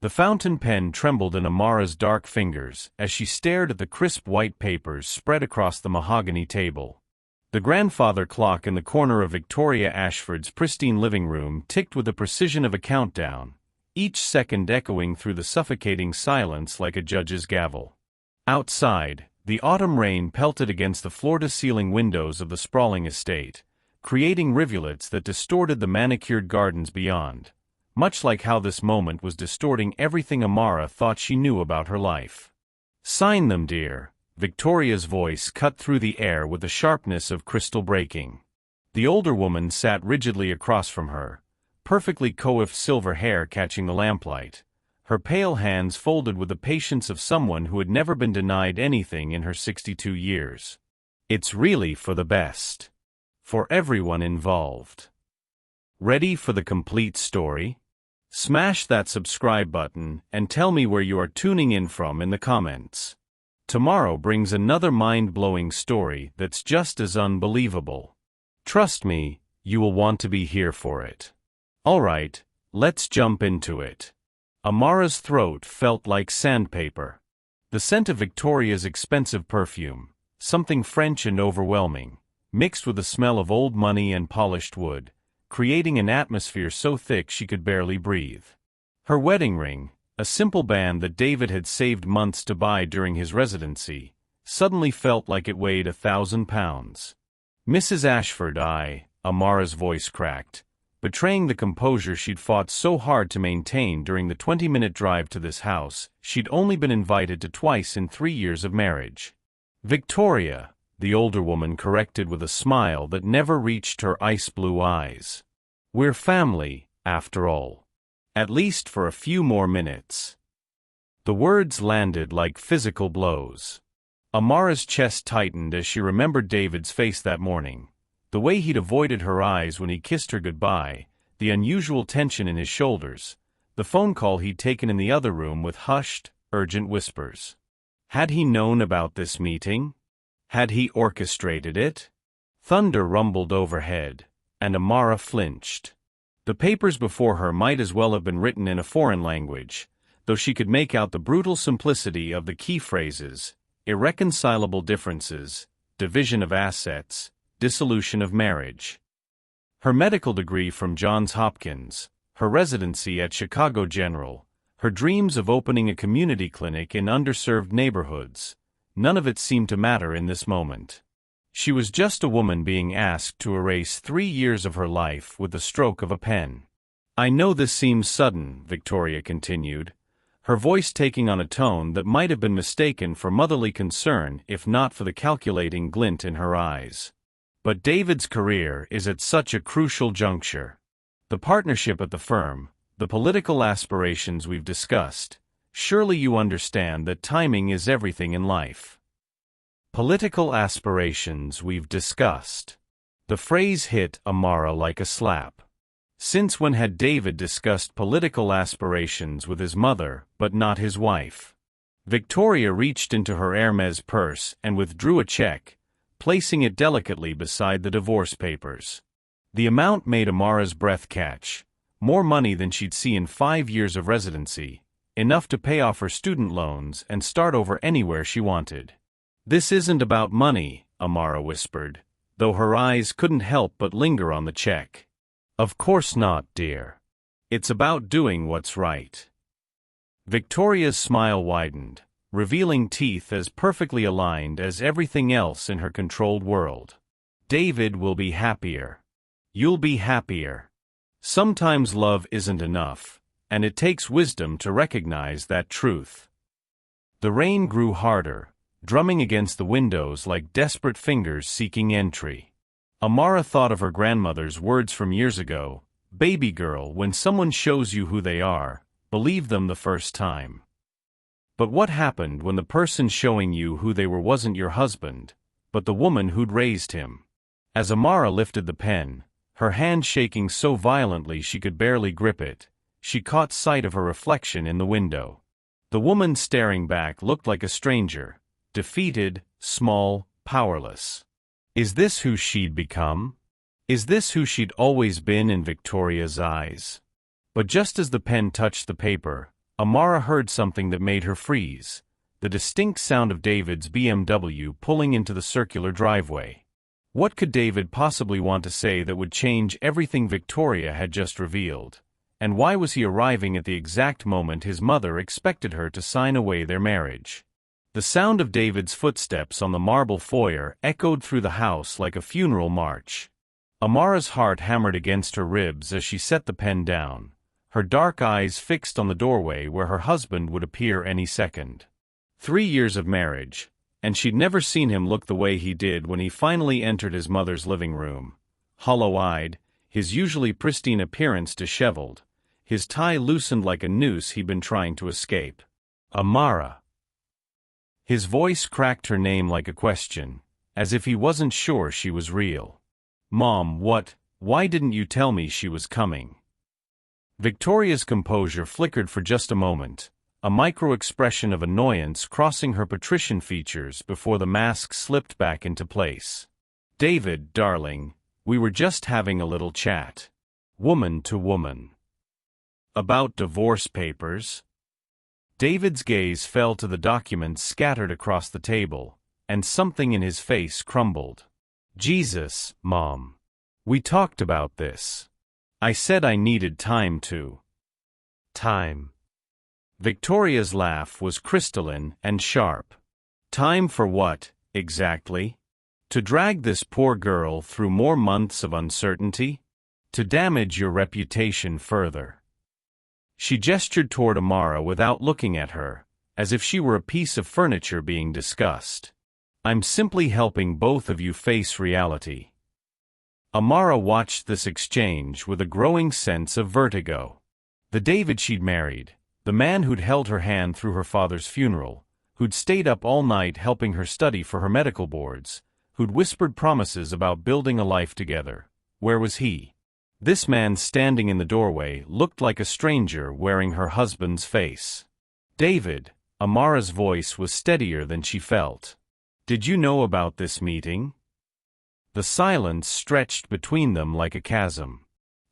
The fountain pen trembled in Amara's dark fingers as she stared at the crisp white papers spread across the mahogany table. The grandfather clock in the corner of Victoria Ashford's pristine living room ticked with the precision of a countdown, each second echoing through the suffocating silence like a judge's gavel. Outside, the autumn rain pelted against the floor-to-ceiling windows of the sprawling estate, creating rivulets that distorted the manicured gardens beyond, much like how this moment was distorting everything Amara thought she knew about her life. "Sign them, dear." Victoria's voice cut through the air with the sharpness of crystal breaking. The older woman sat rigidly across from her, perfectly coiffed silver hair catching the lamplight, her pale hands folded with the patience of someone who had never been denied anything in her 62 years. "It's really for the best. For everyone involved. Ready for the complete story? Smash that subscribe button and tell me where you are tuning in from in the comments. Tomorrow brings another mind-blowing story that's just as unbelievable. Trust me, you will want to be here for it. Alright, let's jump into it." Amara's throat felt like sandpaper. The scent of Victoria's expensive perfume, something French and overwhelming, mixed with the smell of old money and polished wood, creating an atmosphere so thick she could barely breathe. Her wedding ring, a simple band that David had saved months to buy during his residency, suddenly felt like it weighed 1,000 pounds. "Mrs. Ashford, Amara's voice cracked, betraying the composure she'd fought so hard to maintain during the 20-minute drive to this house she'd only been invited to twice in 3 years of marriage. "Victoria," the older woman corrected with a smile that never reached her ice-blue eyes. "We're family, after all. At least for a few more minutes." The words landed like physical blows. Amara's chest tightened as she remembered David's face that morning, the way he'd avoided her eyes when he kissed her goodbye, the unusual tension in his shoulders, the phone call he'd taken in the other room with hushed, urgent whispers. Had he known about this meeting? Had he orchestrated it? Thunder rumbled overhead, and Amara flinched. The papers before her might as well have been written in a foreign language, though she could make out the brutal simplicity of the key phrases: irreconcilable differences, division of assets, dissolution of marriage. Her medical degree from Johns Hopkins, her residency at Chicago General, her dreams of opening a community clinic in underserved neighborhoods, none of it seemed to matter in this moment. She was just a woman being asked to erase 3 years of her life with the stroke of a pen. "I know this seems sudden," Victoria continued, her voice taking on a tone that might have been mistaken for motherly concern if not for the calculating glint in her eyes. "But David's career is at such a crucial juncture. The partnership at the firm, the political aspirations we've discussed. Surely you understand that timing is everything in life." Political aspirations we've discussed. The phrase hit Amara like a slap. Since when had David discussed political aspirations with his mother, but not his wife? Victoria reached into her Hermes purse and withdrew a check, placing it delicately beside the divorce papers. The amount made Amara's breath catch. More money than she'd see in 5 years of residency, enough to pay off her student loans and start over anywhere she wanted. "This isn't about money," Amara whispered, though her eyes couldn't help but linger on the check. "Of course not, dear. It's about doing what's right." Victoria's smile widened, revealing teeth as perfectly aligned as everything else in her controlled world. "David will be happier. You'll be happier. Sometimes love isn't enough, and it takes wisdom to recognize that truth." The rain grew harder, drumming against the windows like desperate fingers seeking entry. Amara thought of her grandmother's words from years ago: "Baby girl, when someone shows you who they are, believe them the first time." But what happened when the person showing you who they were wasn't your husband, but the woman who'd raised him? As Amara lifted the pen, her hand shaking so violently she could barely grip it, she caught sight of her reflection in the window. The woman staring back looked like a stranger, defeated, small, powerless. Is this who she'd become? Is this who she'd always been in Victoria's eyes? But just as the pen touched the paper, Amara heard something that made her freeze, the distinct sound of David's BMW pulling into the circular driveway. What could David possibly want to say that would change everything Victoria had just revealed? And why was he arriving at the exact moment his mother expected her to sign away their marriage? The sound of David's footsteps on the marble foyer echoed through the house like a funeral march. Amara's heart hammered against her ribs as she set the pen down, her dark eyes fixed on the doorway where her husband would appear any second. 3 years of marriage, and she'd never seen him look the way he did when he finally entered his mother's living room. Hollow-eyed, his usually pristine appearance disheveled, his tie loosened like a noose he'd been trying to escape. Amara. His voice cracked her name like a question, as if he wasn't sure she was real. Mom, why didn't you tell me she was coming? Victoria's composure flickered for just a moment, a micro-expression of annoyance crossing her patrician features before the mask slipped back into place. David, darling, we were just having a little chat. Woman to woman. About divorce papers? David's gaze fell to the documents scattered across the table, and something in his face crumbled. Jesus, Mom. We talked about this. I said I needed time to. Time. Victoria's laugh was crystalline and sharp. Time for what, exactly? To drag this poor girl through more months of uncertainty? To damage your reputation further? She gestured toward Amara without looking at her, as if she were a piece of furniture being discussed. I'm simply helping both of you face reality. Amara watched this exchange with a growing sense of vertigo. The David she'd married, the man who'd held her hand through her father's funeral, who'd stayed up all night helping her study for her medical boards, who'd whispered promises about building a life together. Where was he? This man standing in the doorway looked like a stranger wearing her husband's face. David, Amara's voice was steadier than she felt. Did you know about this meeting? The silence stretched between them like a chasm.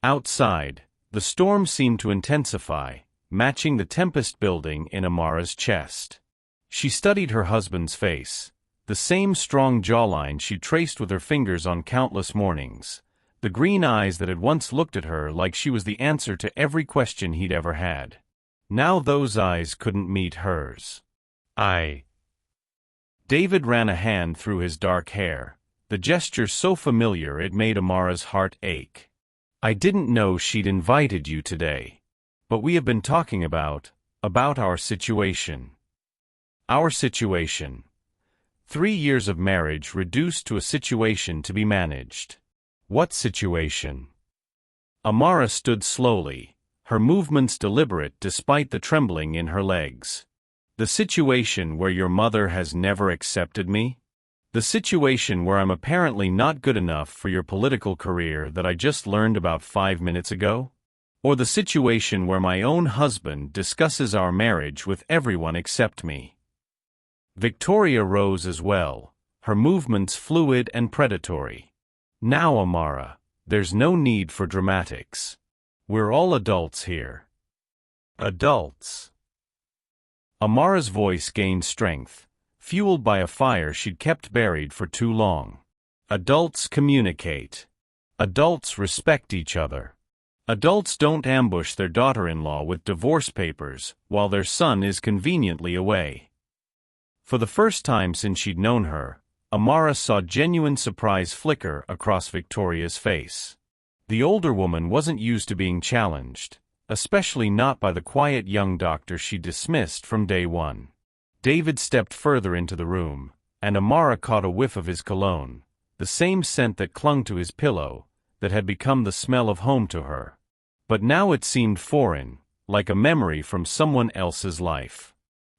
Outside, the storm seemed to intensify, matching the tempest building in Amara's chest. She studied her husband's face, the same strong jawline she'd traced with her fingers on countless mornings, the green eyes that had once looked at her like she was the answer to every question he'd ever had. Now those eyes couldn't meet hers. David ran a hand through his dark hair, the gesture so familiar it made Amara's heart ache. I didn't know she'd invited you today. But we have been talking about our situation. Our situation. 3 years of marriage reduced to a situation to be managed. What situation? Amara stood slowly, her movements deliberate despite the trembling in her legs. The situation where your mother has never accepted me? The situation where I'm apparently not good enough for your political career that I just learned about 5 minutes ago? Or the situation where my own husband discusses our marriage with everyone except me? Victoria rose as well, her movements fluid and predatory. Now, Amara, there's no need for dramatics. We're all adults here. Adults. Amara's voice gained strength, fueled by a fire she'd kept buried for too long. Adults communicate. Adults respect each other. Adults don't ambush their daughter-in-law with divorce papers while their son is conveniently away. For the first time since she'd known her, Amara saw genuine surprise flicker across Victoria's face. The older woman wasn't used to being challenged, especially not by the quiet young doctor she dismissed from day one. David stepped further into the room, and Amara caught a whiff of his cologne, the same scent that clung to his pillow, that had become the smell of home to her. But now it seemed foreign, like a memory from someone else's life.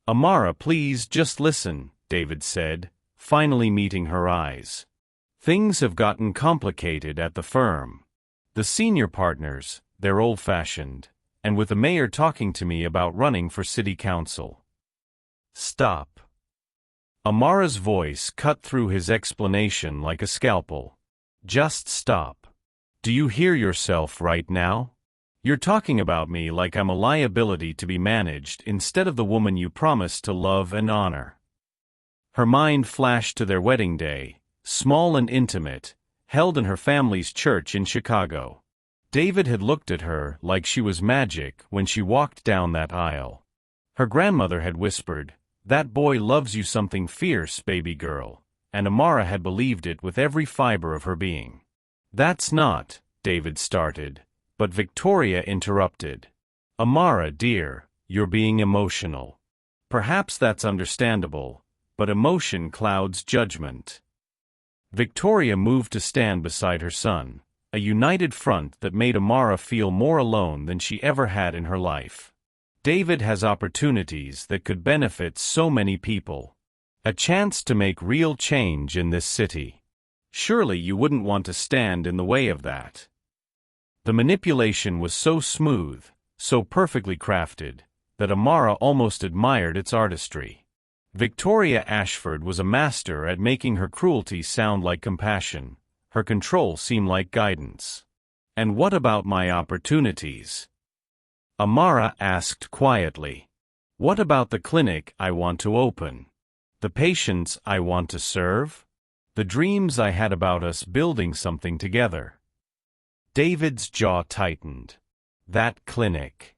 Amara, please just listen, David said, finally meeting her eyes. Things have gotten complicated at the firm. The senior partners, they're old-fashioned, and with the mayor talking to me about running for city council. Stop. Amara's voice cut through his explanation like a scalpel. Just stop. Do you hear yourself right now? You're talking about me like I'm a liability to be managed instead of the woman you promised to love and honor. Her mind flashed to their wedding day, small and intimate, held in her family's church in Chicago. David had looked at her like she was magic when she walked down that aisle. Her grandmother had whispered, "That boy loves you something fierce, baby girl," and Amara had believed it with every fiber of her being. "That's not," David started, but Victoria interrupted. "Amara, dear, you're being emotional. Perhaps that's understandable, but emotion clouds judgment." Victoria moved to stand beside her son, a united front that made Amara feel more alone than she ever had in her life. David has opportunities that could benefit so many people. A chance to make real change in this city. Surely you wouldn't want to stand in the way of that. The manipulation was so smooth, so perfectly crafted, that Amara almost admired its artistry. Victoria Ashford was a master at making her cruelty sound like compassion, her control seem like guidance. "And what about my opportunities?" Amara asked quietly. "What about the clinic I want to open? The patients I want to serve? The dreams I had about us building something together?" David's jaw tightened. "That clinic.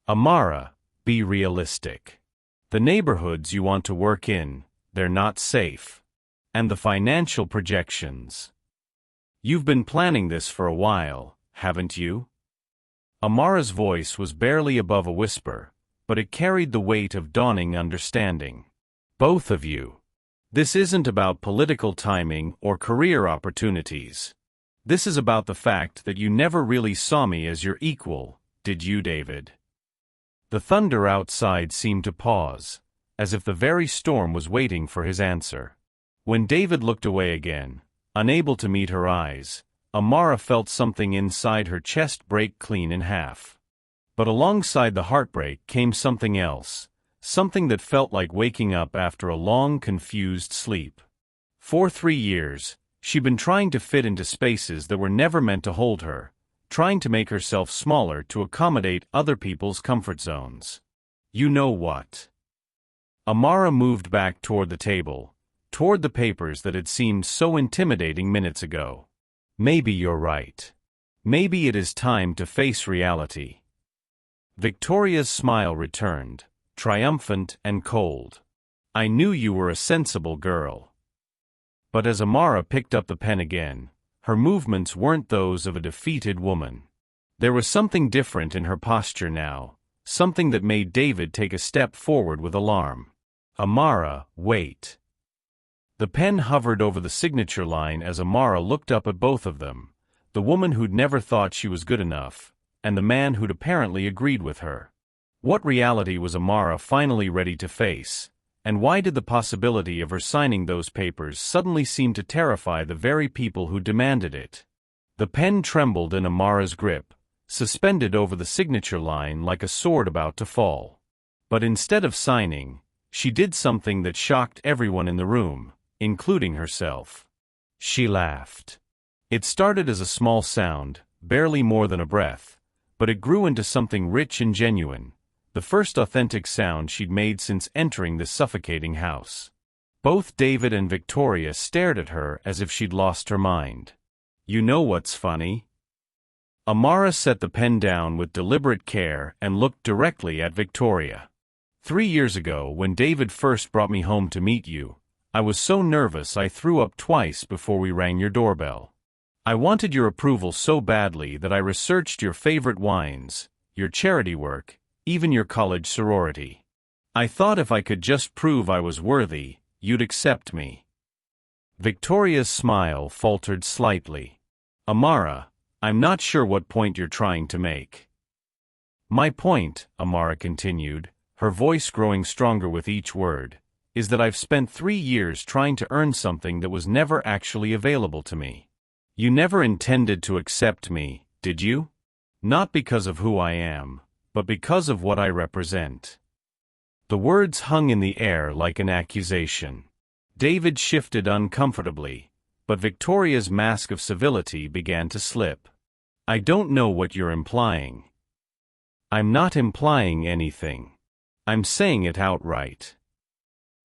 Amara, be realistic. The neighborhoods you want to work in, they're not safe. And the financial projections. You've been planning this for a while, haven't you?" Amara's voice was barely above a whisper, but it carried the weight of dawning understanding. "Both of you. This isn't about political timing or career opportunities. This is about the fact that you never really saw me as your equal, did you, David?" The thunder outside seemed to pause, as if the very storm was waiting for his answer. When David looked away again, unable to meet her eyes, Amara felt something inside her chest break clean in half. But alongside the heartbreak came something else, something that felt like waking up after a long, confused sleep. For 3 years, she'd been trying to fit into spaces that were never meant to hold her, trying to make herself smaller to accommodate other people's comfort zones. "You know what?" Amara moved back toward the table, toward the papers that had seemed so intimidating minutes ago. "Maybe you're right. Maybe it is time to face reality." Victoria's smile returned, triumphant and cold. "I knew you were a sensible girl." But as Amara picked up the pen again, her movements weren't those of a defeated woman. There was something different in her posture now, something that made David take a step forward with alarm. "Amara, wait." The pen hovered over the signature line as Amara looked up at both of them, the woman who'd never thought she was good enough, and the man who'd apparently agreed with her. What reality was Amara finally ready to face, and why did the possibility of her signing those papers suddenly seem to terrify the very people who demanded it? The pen trembled in Amara's grip, suspended over the signature line like a sword about to fall. But instead of signing, she did something that shocked everyone in the room, including herself. She laughed. It started as a small sound, barely more than a breath, but it grew into something rich and genuine, the first authentic sound she'd made since entering this suffocating house. Both David and Victoria stared at her as if she'd lost her mind. "You know what's funny?" Amara set the pen down with deliberate care and looked directly at Victoria. 3 years ago, when David first brought me home to meet you, I was so nervous I threw up twice before we rang your doorbell. I wanted your approval so badly that I researched your favorite wines, your charity work, even your college sorority. I thought if I could just prove I was worthy, you'd accept me. Victoria's smile faltered slightly. "Amara, I'm not sure what point you're trying to make." "My point," Amara continued, her voice growing stronger with each word, "is that I've spent 3 years trying to earn something that was never actually available to me. You never intended to accept me, did you? Not because of who I am, but because of what I represent." The words hung in the air like an accusation. David shifted uncomfortably, but Victoria's mask of civility began to slip. "I don't know what you're implying." I'm not implying anything. I'm saying it outright.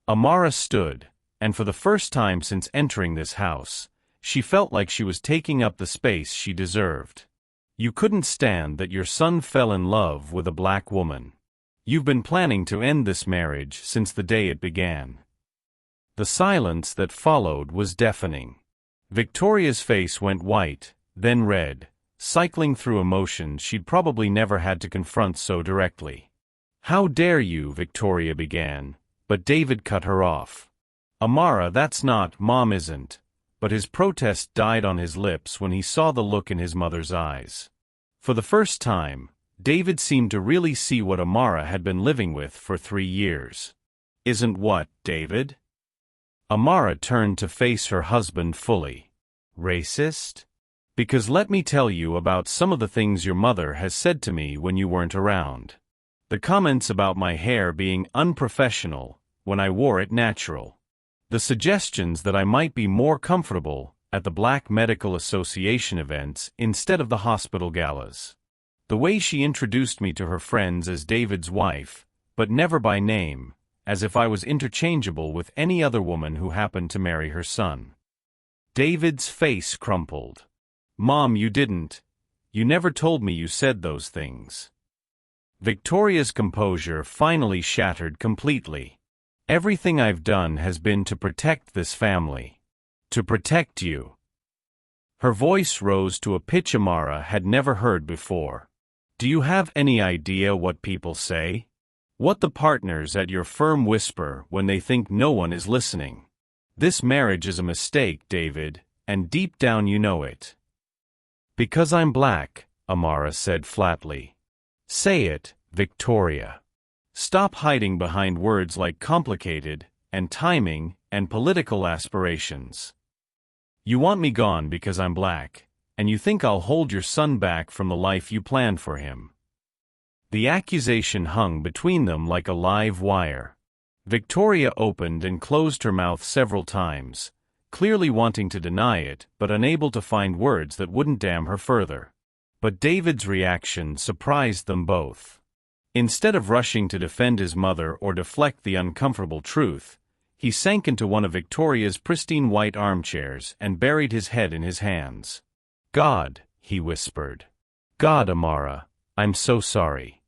Amara stood, and for the first time since entering this house, she felt like she was taking up the space she deserved. You couldn't stand that your son fell in love with a black woman. You've been planning to end this marriage since the day it began. The silence that followed was deafening. Victoria's face went white, then red, cycling through emotions she'd probably never had to confront so directly. "How dare you," Victoria began, but David cut her off. "Amara, that's not, Mom isn't." But his protest died on his lips when he saw the look in his mother's eyes. For the first time, David seemed to really see what Amara had been living with for 3 years. "Isn't what, David?" Amara turned to face her husband fully. "Racist? Because let me tell you about some of the things your mother has said to me when you weren't around. The comments about my hair being unprofessional when I wore it natural. The suggestions that I might be more comfortable at the Black Medical Association events instead of the hospital galas. The way she introduced me to her friends as David's wife, but never by name, as if I was interchangeable with any other woman who happened to marry her son." David's face crumpled. "Mom, you didn't. You never told me you said those things." Victoria's composure finally shattered completely. "Everything I've done has been to protect this family. To protect you." Her voice rose to a pitch Amara had never heard before. "Do you have any idea what people say? What the partners at your firm whisper when they think no one is listening? This marriage is a mistake, David, and deep down you know it." "Because I'm black," Amara said flatly. "Say it, Victoria. Stop hiding behind words like complicated, and timing, and political aspirations. You want me gone because I'm black, and you think I'll hold your son back from the life you planned for him." The accusation hung between them like a live wire. Victoria opened and closed her mouth several times, clearly wanting to deny it but unable to find words that wouldn't damn her further. But David's reaction surprised them both. Instead of rushing to defend his mother or deflect the uncomfortable truth, he sank into one of Victoria's pristine white armchairs and buried his head in his hands. "God," he whispered. "God, Amara, I'm so sorry.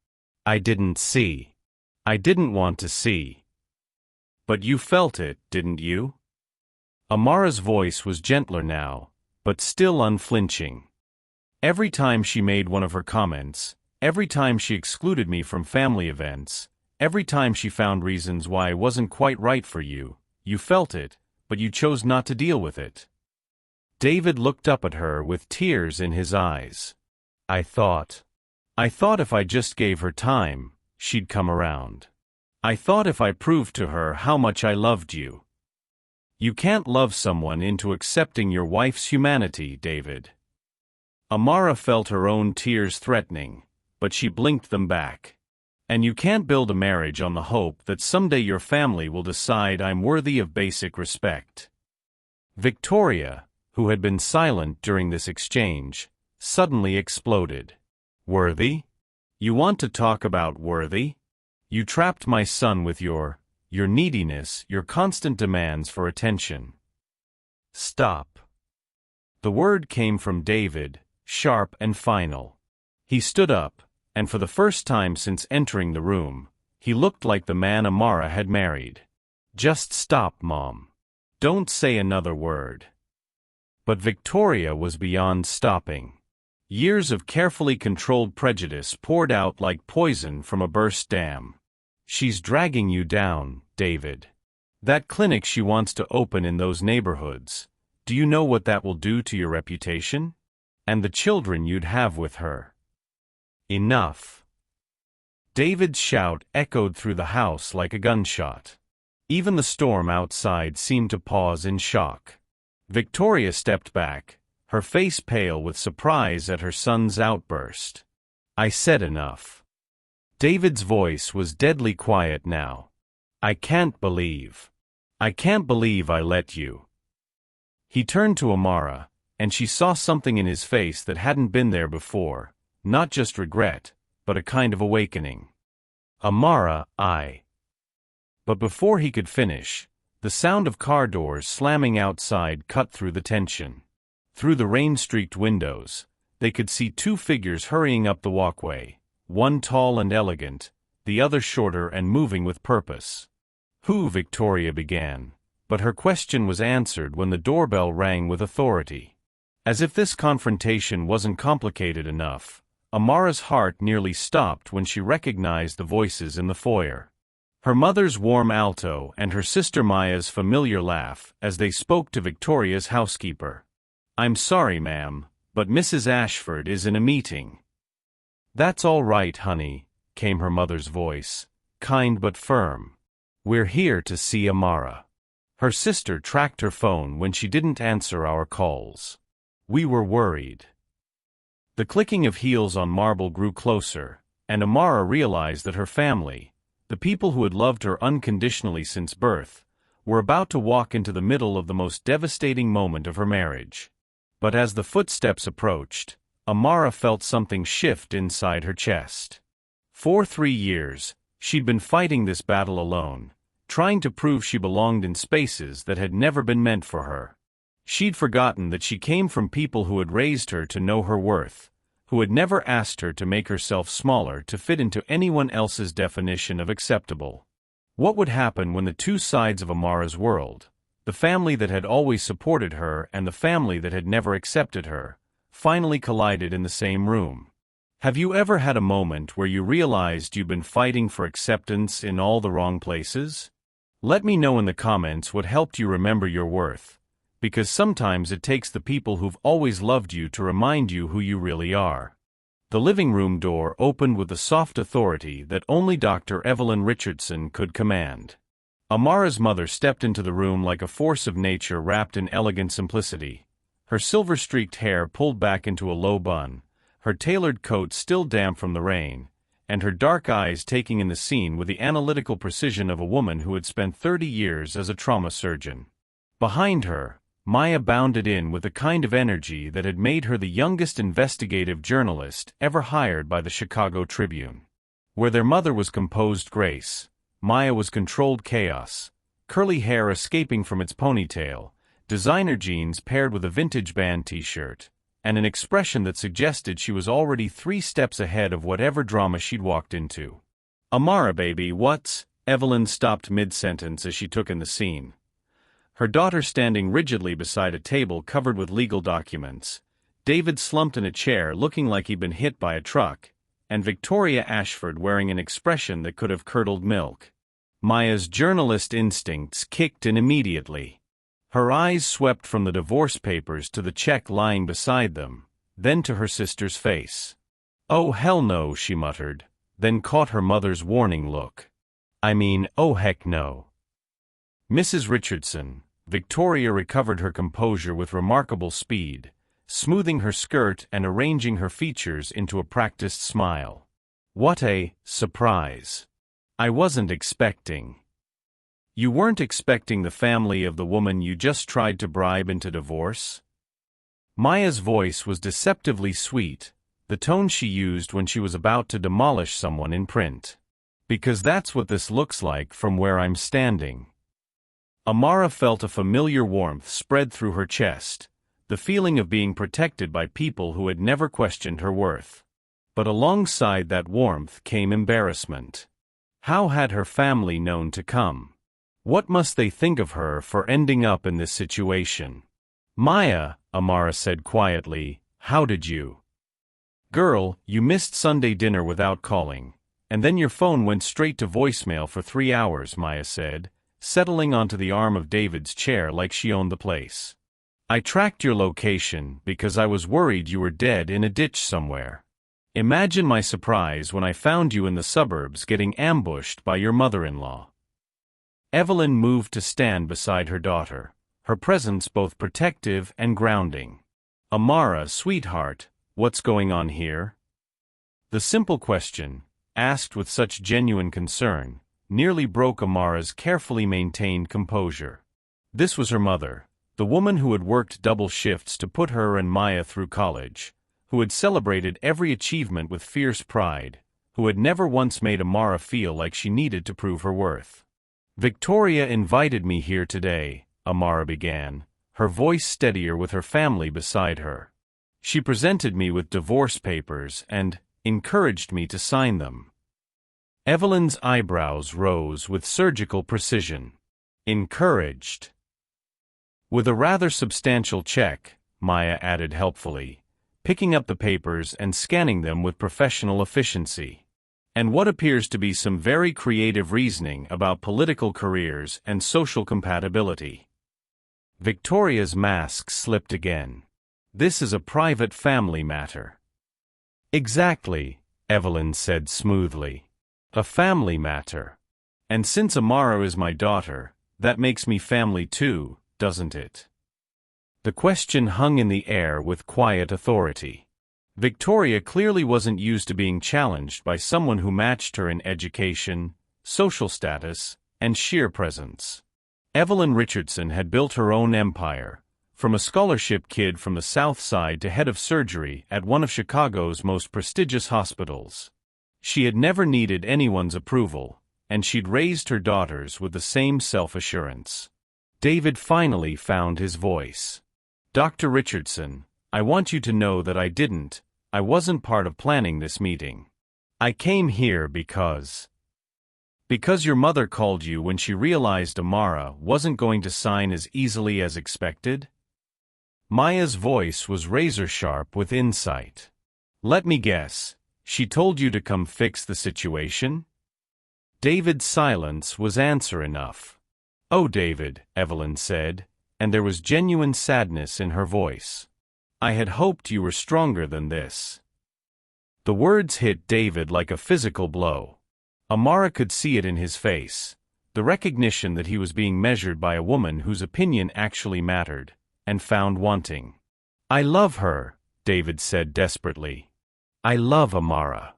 I didn't see. I didn't want to see." "But you felt it, didn't you?" Amara's voice was gentler now, but still unflinching. "Every time she made one of her comments, every time she excluded me from family events, every time she found reasons why I wasn't quite right for you, you felt it, but you chose not to deal with it." David looked up at her with tears in his eyes. I thought if I just gave her time, she'd come around. I thought if I proved to her how much I loved you." "You can't love someone into accepting your wife's humanity, David." Amara felt her own tears threatening, but she blinked them back. "And you can't build a marriage on the hope that someday your family will decide I'm worthy of basic respect." Victoria, who had been silent during this exchange, suddenly exploded. "Worthy? You want to talk about worthy? You trapped my son with your neediness, your constant demands for attention." "Stop." The word came from David, sharp and final. He stood up, and for the first time since entering the room, he looked like the man Amara had married. "Just stop, Mom. Don't say another word." But Victoria was beyond stopping. Years of carefully controlled prejudice poured out like poison from a burst dam. "She's dragging you down, David. That clinic she wants to open in those neighborhoods, do you know what that will do to your reputation? And the children you'd have with her." "Enough." David's shout echoed through the house like a gunshot. Even the storm outside seemed to pause in shock. Victoria stepped back, her face pale with surprise at her son's outburst. "I said enough." David's voice was deadly quiet now. I can't believe I let you." He turned to Amara, and she saw something in his face that hadn't been there before, not just regret, but a kind of awakening. Amara, I. But before he could finish, the sound of car doors slamming outside cut through the tension. Through the rain-streaked windows, they could see two figures hurrying up the walkway, one tall and elegant, the other shorter and moving with purpose. "Who?" Victoria began, but her question was answered when the doorbell rang with authority. As if this confrontation wasn't complicated enough, Amara's heart nearly stopped when she recognized the voices in the foyer. Her mother's warm alto and her sister Maya's familiar laugh as they spoke to Victoria's housekeeper. "I'm sorry, ma'am, but Mrs. Ashford is in a meeting." "That's all right, honey," came her mother's voice, kind but firm. "We're here to see Amara." Her sister tracked her phone when she didn't answer our calls. "We were worried." The clicking of heels on marble grew closer, and Amara realized that her family, the people who had loved her unconditionally since birth, were about to walk into the middle of the most devastating moment of her marriage. But as the footsteps approached, Amara felt something shift inside her chest. For 3 years, she'd been fighting this battle alone, trying to prove she belonged in spaces that had never been meant for her. She'd forgotten that she came from people who had raised her to know her worth, who had never asked her to make herself smaller to fit into anyone else's definition of acceptable. What would happen when the two sides of Amara's world, the family that had always supported her and the family that had never accepted her, finally collided in the same room? Have you ever had a moment where you realized you've been fighting for acceptance in all the wrong places? Let me know in the comments what helped you remember your worth, because sometimes it takes the people who've always loved you to remind you who you really are. The living room door opened with the soft authority that only Dr. Evelyn Richardson could command. Amara's mother stepped into the room like a force of nature wrapped in elegant simplicity, her silver-streaked hair pulled back into a low bun, her tailored coat still damp from the rain, and her dark eyes taking in the scene with the analytical precision of a woman who had spent 30 years as a trauma surgeon. Behind her, Maya bounded in with a kind of energy that had made her the youngest investigative journalist ever hired by the Chicago Tribune. Where their mother was composed grace, Maya was controlled chaos, curly hair escaping from its ponytail, designer jeans paired with a vintage band t-shirt, and an expression that suggested she was already 3 steps ahead of whatever drama she'd walked into. "Amara, baby, what's—" Evelyn stopped mid-sentence as she took in the scene. Her daughter standing rigidly beside a table covered with legal documents, David slumped in a chair looking like he'd been hit by a truck, and Victoria Ashford wearing an expression that could have curdled milk. Maya's journalist instincts kicked in immediately. Her eyes swept from the divorce papers to the check lying beside them, then to her sister's face. "Oh hell no," she muttered, then caught her mother's warning look. "I mean, oh heck no." "Mrs. Richardson," Victoria recovered her composure with remarkable speed, smoothing her skirt and arranging her features into a practiced smile. "What a surprise. I wasn't expecting." "You weren't expecting the family of the woman you just tried to bribe into divorce?" Maya's voice was deceptively sweet, the tone she used when she was about to demolish someone in print. "Because that's what this looks like from where I'm standing." Amara felt a familiar warmth spread through her chest, the feeling of being protected by people who had never questioned her worth. But alongside that warmth came embarrassment. How had her family known to come? What must they think of her for ending up in this situation? "Maya," Amara said quietly, "how did you?" "Girl, you missed Sunday dinner without calling, and then your phone went straight to voicemail for 3 hours," Maya said, settling onto the arm of David's chair like she owned the place. "I tracked your location because I was worried you were dead in a ditch somewhere. Imagine my surprise when I found you in the suburbs getting ambushed by your mother-in-law." Evelyn moved to stand beside her daughter, her presence both protective and grounding. "Amara, sweetheart, what's going on here?" The simple question, asked with such genuine concern, nearly broke Amara's carefully maintained composure. This was her mother, the woman who had worked double shifts to put her and Maya through college, who had celebrated every achievement with fierce pride, who had never once made Amara feel like she needed to prove her worth. "Victoria invited me here today," Amara began, her voice steadier with her family beside her. "She presented me with divorce papers and encouraged me to sign them." Evelyn's eyebrows rose with surgical precision. "Encouraged." "With a rather substantial check," Maya added helpfully, picking up the papers and scanning them with professional efficiency. "And what appears to be some very creative reasoning about political careers and social compatibility." Victoria's mask slipped again. "This is a private family matter." "Exactly," Evelyn said smoothly. "A family matter. And since Amara is my daughter, that makes me family too, doesn't it?" The question hung in the air with quiet authority. Victoria clearly wasn't used to being challenged by someone who matched her in education, social status, and sheer presence. Evelyn Richardson had built her own empire, from a scholarship kid from the South Side to head of surgery at one of Chicago's most prestigious hospitals. She had never needed anyone's approval, and she'd raised her daughters with the same self-assurance. David finally found his voice. "Dr. Richardson, I want you to know that I wasn't part of planning this meeting. I came here because your mother called you when she realized Amara wasn't going to sign as easily as expected?" Maya's voice was razor-sharp with insight. "Let me guess, she told you to come fix the situation?" David's silence was answer enough. "Oh, David," Evelyn said, and there was genuine sadness in her voice. "I had hoped you were stronger than this." The words hit David like a physical blow. Amara could see it in his face, the recognition that he was being measured by a woman whose opinion actually mattered, and found wanting. "I love her," David said desperately. "I love Amara.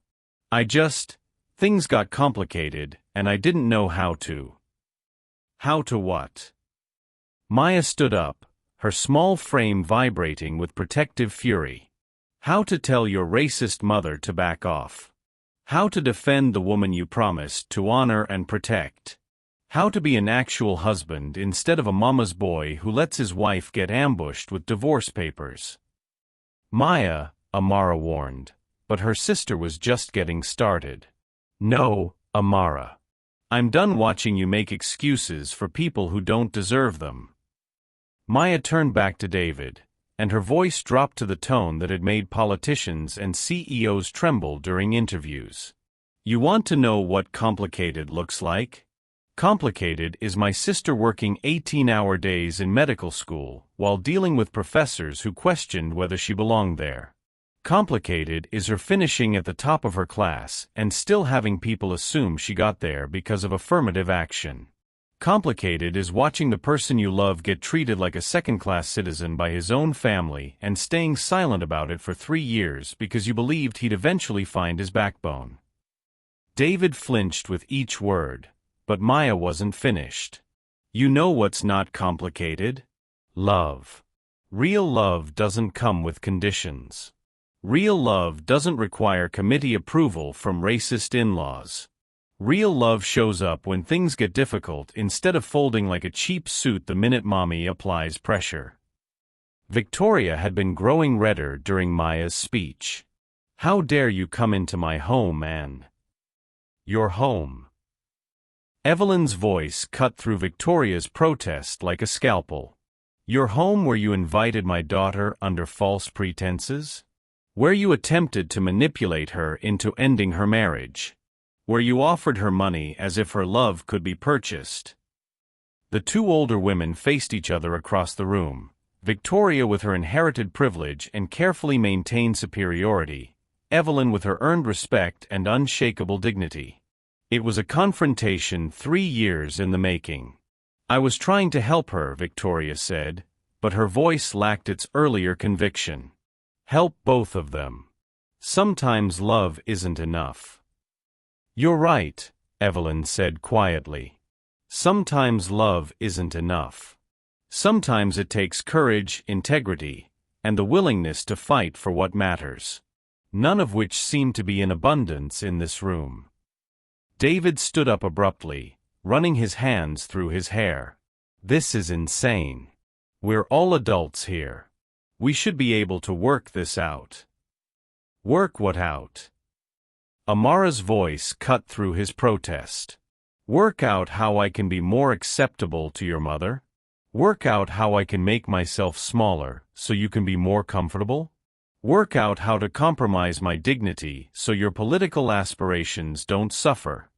Things got complicated, and I didn't know how to." "How to what?" Maya stood up, her small frame vibrating with protective fury. "How to tell your racist mother to back off. How to defend the woman you promised to honor and protect. How to be an actual husband instead of a mama's boy who lets his wife get ambushed with divorce papers." "Maya," Amara warned, but her sister was just getting started. "No, Amara. I'm done watching you make excuses for people who don't deserve them." Maya turned back to David, and her voice dropped to the tone that had made politicians and CEOs tremble during interviews. "You want to know what complicated looks like? Complicated is my sister working 18-hour days in medical school while dealing with professors who questioned whether she belonged there. Complicated is her finishing at the top of her class and still having people assume she got there because of affirmative action. Complicated is watching the person you love get treated like a second-class citizen by his own family and staying silent about it for 3 years because you believed he'd eventually find his backbone." David flinched with each word, but Maya wasn't finished. "You know what's not complicated? Love. Real love doesn't come with conditions. Real love doesn't require committee approval from racist in-laws. Real love shows up when things get difficult instead of folding like a cheap suit the minute mommy applies pressure." Victoria had been growing redder during Maya's speech. "How dare you come into my home and—" "Your home." Evelyn's voice cut through Victoria's protest like a scalpel. "Your home where you invited my daughter under false pretenses? Where you attempted to manipulate her into ending her marriage? Where you offered her money as if her love could be purchased?" The two older women faced each other across the room, Victoria with her inherited privilege and carefully maintained superiority, Evelyn with her earned respect and unshakable dignity. It was a confrontation 3 years in the making. "I was trying to help her," Victoria said, but her voice lacked its earlier conviction. "Help both of them. Sometimes love isn't enough." "You're right," Evelyn said quietly. "Sometimes love isn't enough. Sometimes it takes courage, integrity, and the willingness to fight for what matters." none of which seemed to be in abundance in this room. David stood up abruptly, running his hands through his hair. This is insane. We're all adults here. We should be able to work this out. Work what out? Amara's voice cut through his protest. Work out how I can be more acceptable to your mother? Work out how I can make myself smaller so you can be more comfortable? Work out how to compromise my dignity so your political aspirations don't suffer.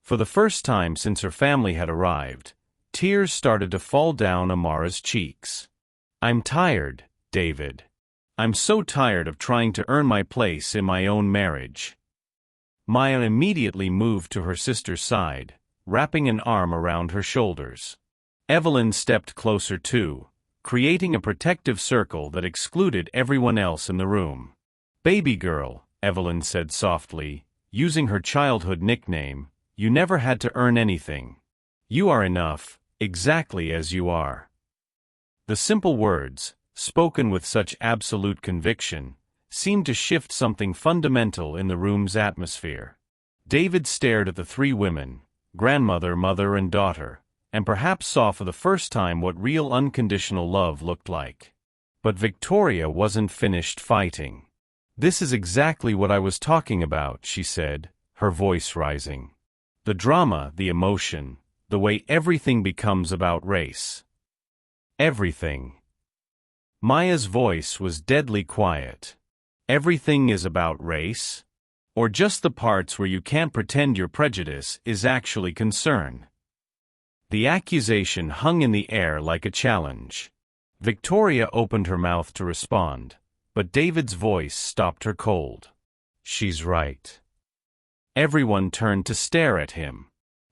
For the first time since her family had arrived, tears started to fall down Amara's cheeks. I'm tired, David. I'm so tired of trying to earn my place in my own marriage. Maya immediately moved to her sister's side, wrapping an arm around her shoulders. Evelyn stepped closer too, creating a protective circle that excluded everyone else in the room. Baby girl, Evelyn said softly, using her childhood nickname, you never had to earn anything. You are enough, exactly as you are. The simple words, spoken with such absolute conviction, seemed to shift something fundamental in the room's atmosphere. David stared at the three women, grandmother, mother, and daughter, and perhaps saw for the first time what real unconditional love looked like. But Victoria wasn't finished fighting. This is exactly what I was talking about, she said, her voice rising. The drama, the emotion, the way everything becomes about race. Everything. Maya's voice was deadly quiet. Everything is about race? Or just the parts where you can't pretend your prejudice is actually concern? The accusation hung in the air like a challenge. Victoria opened her mouth to respond, but David's voice stopped her cold. She's right. Everyone turned to stare at him.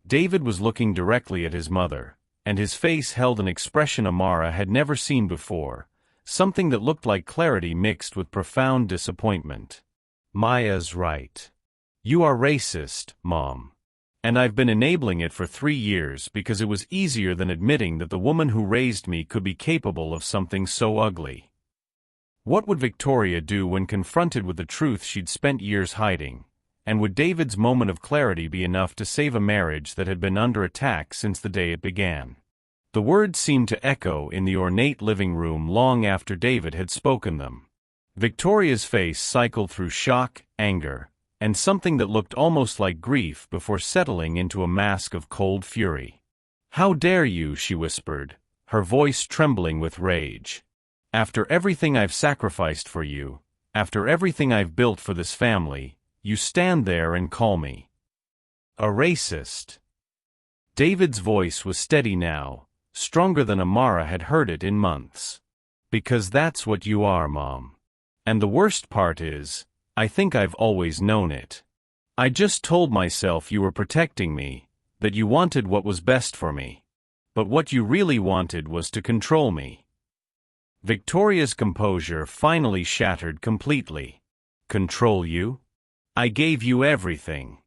David was looking directly at his mother, and his face held an expression Amara had never seen before, something that looked like clarity mixed with profound disappointment. Maya's right. You are racist, Mom. And I've been enabling it for 3 years because it was easier than admitting that the woman who raised me could be capable of something so ugly. What would Victoria do when confronted with the truth she'd spent years hiding? And would David's moment of clarity be enough to save a marriage that had been under attack since the day it began? The words seemed to echo in the ornate living room long after David had spoken them. Victoria's face cycled through shock, anger, and something that looked almost like grief before settling into a mask of cold fury. "How dare you," she whispered, her voice trembling with rage. "After everything I've sacrificed for you, after everything I've built for this family, you stand there and call me a racist." David's voice was steady now, stronger than Amara had heard it in months. "Because that's what you are, Mom. And the worst part is, I think I've always known it. I just told myself you were protecting me, that you wanted what was best for me. But what you really wanted was to control me." Victoria's composure finally shattered completely. "Control you? I gave you everything.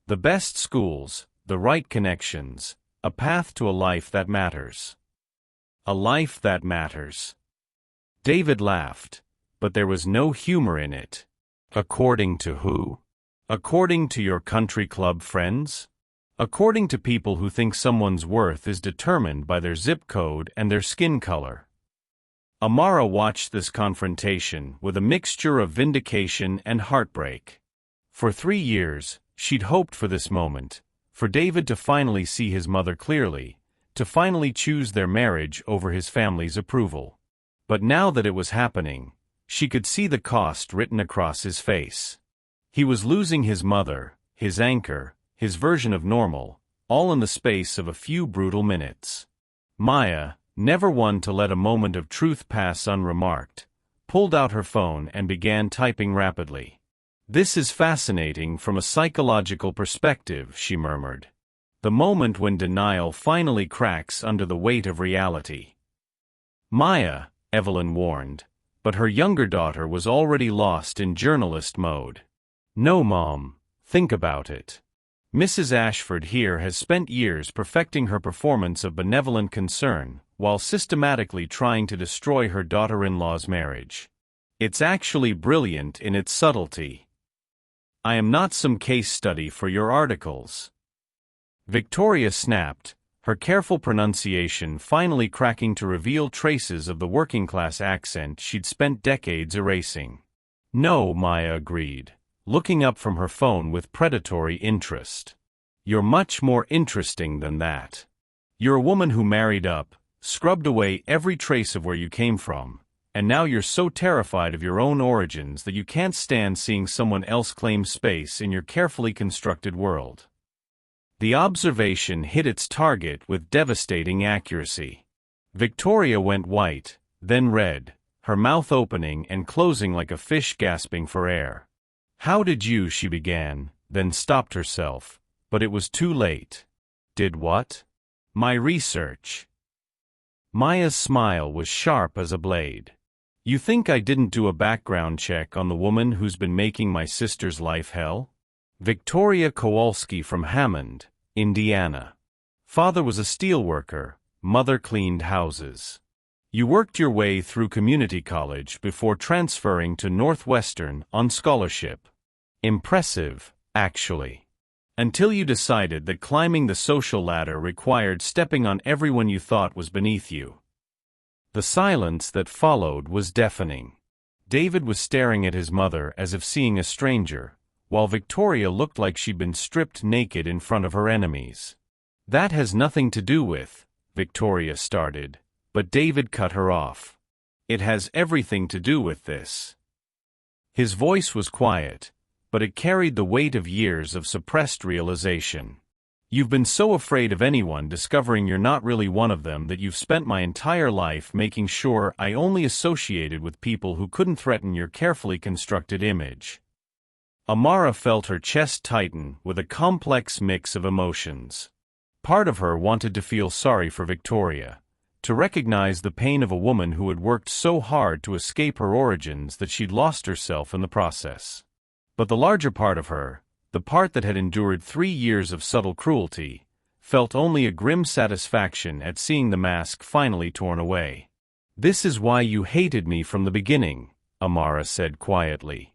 The best schools, the right connections, a path to a life that matters. A life that matters." David laughed, but there was no humor in it. "According to who? According to your country club friends? According to people who think someone's worth is determined by their zip code and their skin color?" Amara watched this confrontation with a mixture of vindication and heartbreak. For 3 years, she'd hoped for this moment, for David to finally see his mother clearly, to finally choose their marriage over his family's approval. But now that it was happening, she could see the cost written across his face. He was losing his mother, his anchor, his version of normal, all in the space of a few brutal minutes. Maya, never one to let a moment of truth pass unremarked, pulled out her phone and began typing rapidly. "This is fascinating from a psychological perspective," she murmured. "The moment when denial finally cracks under the weight of reality." "Maya," Evelyn warned, but her younger daughter was already lost in journalist mode. "No, Mom, think about it. Mrs. Ashford here has spent years perfecting her performance of benevolent concern, while systematically trying to destroy her daughter-in-law's marriage. It's actually brilliant in its subtlety. I am not some case study for your articles." Victoria snapped, her careful pronunciation finally cracking to reveal traces of the working-class accent she'd spent decades erasing. "No," Maya agreed, looking up from her phone with predatory interest. "You're much more interesting than that. You're a woman who married up, scrubbed away every trace of where you came from, and now you're so terrified of your own origins that you can't stand seeing someone else claim space in your carefully constructed world." The observation hit its target with devastating accuracy. Victoria went white, then red, her mouth opening and closing like a fish gasping for air. "How did you?" she began, then stopped herself, but it was too late. "Did what?" "My research." Maya's smile was sharp as a blade. "You think I didn't do a background check on the woman who's been making my sister's life hell?" Victoria Kowalski from Hammond, Indiana. Father was a steelworker, mother cleaned houses. You worked your way through community college before transferring to Northwestern on scholarship. Impressive, actually. Until you decided that climbing the social ladder required stepping on everyone you thought was beneath you. The silence that followed was deafening. David was staring at his mother as if seeing a stranger, while Victoria looked like she'd been stripped naked in front of her enemies. "That has nothing to do with," Victoria started, but David cut her off. "It has everything to do with this." His voice was quiet, but it carried the weight of years of suppressed realization. "You've been so afraid of anyone discovering you're not really one of them that you've spent my entire life making sure I only associated with people who couldn't threaten your carefully constructed image." Amara felt her chest tighten with a complex mix of emotions. Part of her wanted to feel sorry for Victoria, to recognize the pain of a woman who had worked so hard to escape her origins that she'd lost herself in the process. But the larger part of her, the part that had endured 3 years of subtle cruelty, felt only a grim satisfaction at seeing the mask finally torn away. "This is why you hated me from the beginning," Amara said quietly.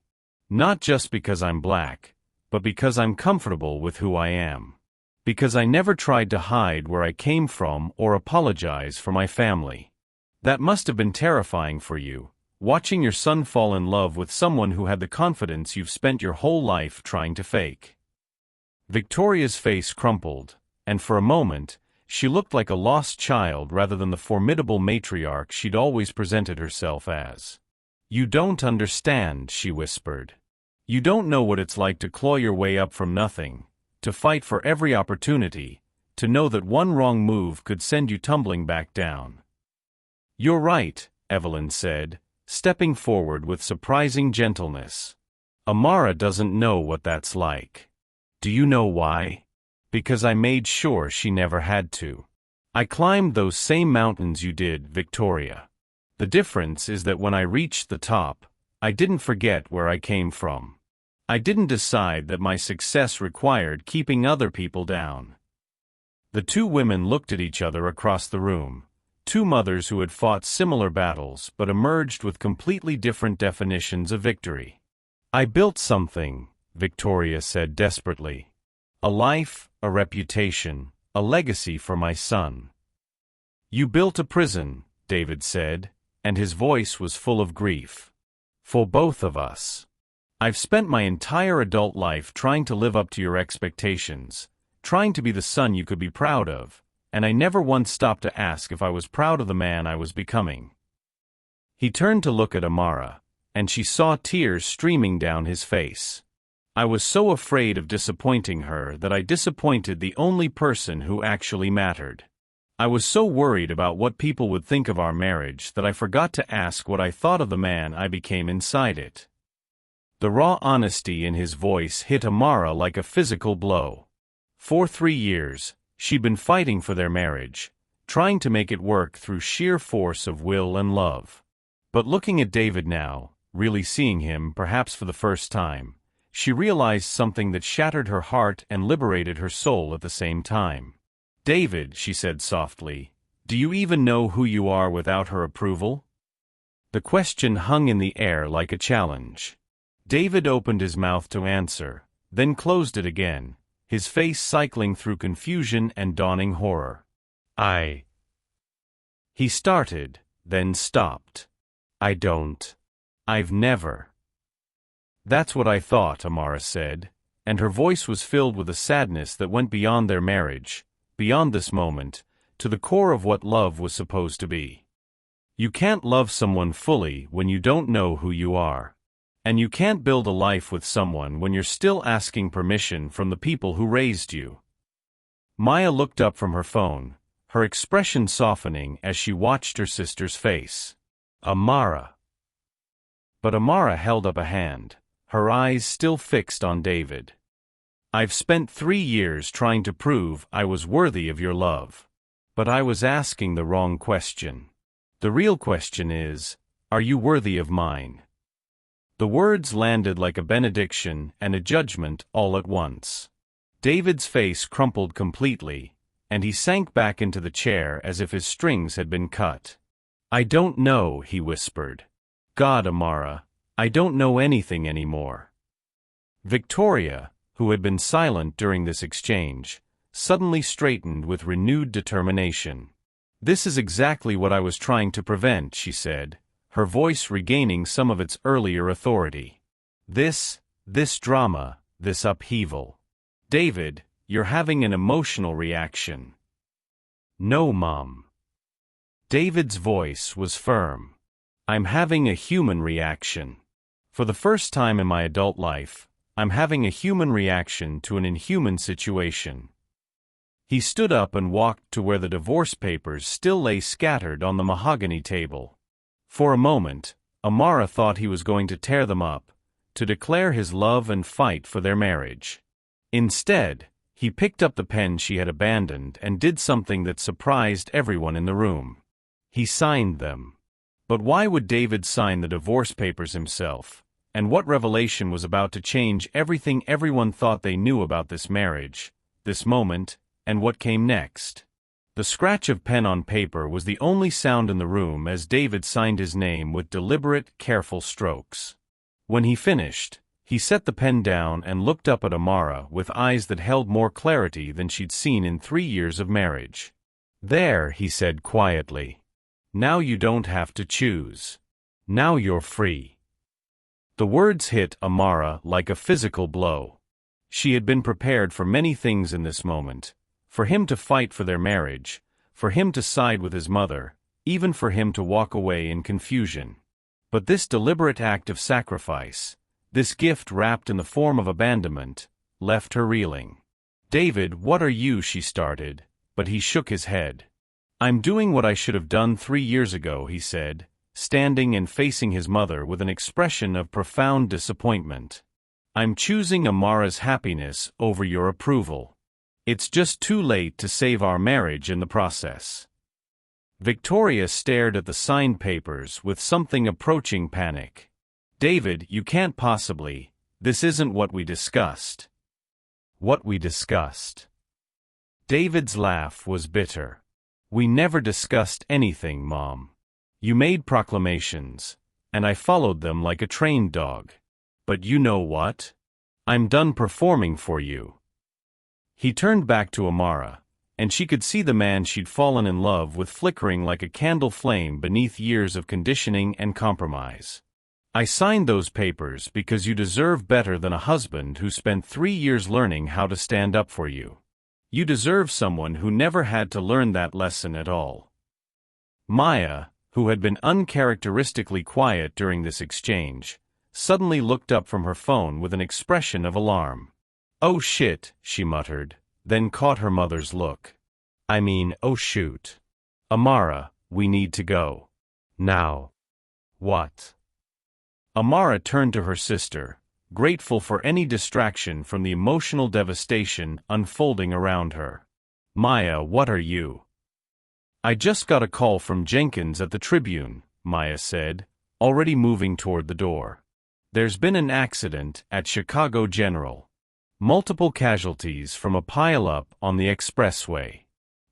"Not just because I'm black, but because I'm comfortable with who I am. Because I never tried to hide where I came from or apologize for my family. That must have been terrifying for you, watching your son fall in love with someone who had the confidence you've spent your whole life trying to fake." Victoria's face crumpled, and for a moment, she looked like a lost child rather than the formidable matriarch she'd always presented herself as. "You don't understand," she whispered. "You don't know what it's like to claw your way up from nothing, to fight for every opportunity, to know that one wrong move could send you tumbling back down." "You're right," Evelyn said, stepping forward with surprising gentleness. "Amara doesn't know what that's like. Do you know why? Because I made sure she never had to. I climbed those same mountains you did, Victoria. The difference is that when I reached the top, I didn't forget where I came from. I didn't decide that my success required keeping other people down." The two women looked at each other across the room. Two mothers who had fought similar battles but emerged with completely different definitions of victory. "I built something," Victoria said desperately. "A life, a reputation, a legacy for my son." "You built a prison," David said, and his voice was full of grief. "For both of us. I've spent my entire adult life trying to live up to your expectations, trying to be the son you could be proud of, and I never once stopped to ask if I was proud of the man I was becoming." He turned to look at Amara, and she saw tears streaming down his face. "I was so afraid of disappointing her that I disappointed the only person who actually mattered. I was so worried about what people would think of our marriage that I forgot to ask what I thought of the man I became inside it." The raw honesty in his voice hit Amara like a physical blow. For 3 years, she'd been fighting for their marriage, trying to make it work through sheer force of will and love. But looking at David now, really seeing him perhaps for the first time, she realized something that shattered her heart and liberated her soul at the same time. "David," she said softly, "do you even know who you are without her approval?" The question hung in the air like a challenge. David opened his mouth to answer, then closed it again, his face cycling through confusion and dawning horror. He started, then stopped. I've never. That's what I thought, Amara said, and her voice was filled with a sadness that went beyond their marriage, beyond this moment, to the core of what love was supposed to be. You can't love someone fully when you don't know who you are. And you can't build a life with someone when you're still asking permission from the people who raised you. Maya looked up from her phone, her expression softening as she watched her sister's face. Amara. But Amara held up a hand, her eyes still fixed on David. I've spent 3 years trying to prove I was worthy of your love. But I was asking the wrong question. The real question is, are you worthy of mine? The words landed like a benediction and a judgment all at once. David's face crumpled completely, and he sank back into the chair as if his strings had been cut. I don't know, he whispered. God, Amara, I don't know anything anymore. Victoria, who had been silent during this exchange, suddenly straightened with renewed determination. This is exactly what I was trying to prevent, she said, her voice regaining some of its earlier authority. This drama, this upheaval. David, you're having an emotional reaction. No, Mom. David's voice was firm. I'm having a human reaction. For the first time in my adult life, I'm having a human reaction to an inhuman situation. He stood up and walked to where the divorce papers still lay scattered on the mahogany table. For a moment, Amara thought he was going to tear them up, to declare his love and fight for their marriage. Instead, he picked up the pen she had abandoned and did something that surprised everyone in the room. He signed them. But why would David sign the divorce papers himself? And what revelation was about to change everything everyone thought they knew about this marriage, this moment, and what came next? The scratch of pen on paper was the only sound in the room as David signed his name with deliberate, careful strokes. When he finished, he set the pen down and looked up at Amara with eyes that held more clarity than she'd seen in 3 years of marriage. There, he said quietly. Now you don't have to choose. Now you're free. The words hit Amara like a physical blow. She had been prepared for many things in this moment. For him to fight for their marriage, for him to side with his mother, even for him to walk away in confusion. But this deliberate act of sacrifice, this gift wrapped in the form of abandonment, left her reeling. David, what are you? She started, but he shook his head. I'm doing what I should have done 3 years ago, he said, standing and facing his mother with an expression of profound disappointment. I'm choosing Amara's happiness over your approval. It's just too late to save our marriage in the process. Victoria stared at the signed papers with something approaching panic. David, you can't possibly. This isn't what we discussed. What we discussed? David's laugh was bitter. We never discussed anything, Mom. You made proclamations, and I followed them like a trained dog. But you know what? I'm done performing for you. He turned back to Amara, and she could see the man she'd fallen in love with flickering like a candle flame beneath years of conditioning and compromise. I signed those papers because you deserve better than a husband who spent 3 years learning how to stand up for you. You deserve someone who never had to learn that lesson at all. Maya, who had been uncharacteristically quiet during this exchange, suddenly looked up from her phone with an expression of alarm. Oh shit, she muttered, then caught her mother's look. Oh shoot. Amara, we need to go. Now. What? Amara turned to her sister, grateful for any distraction from the emotional devastation unfolding around her. Maya, what are you? I just got a call from Jenkins at the Tribune, Maya said, already moving toward the door. There's been an accident at Chicago General. Multiple casualties from a pile-up on the expressway.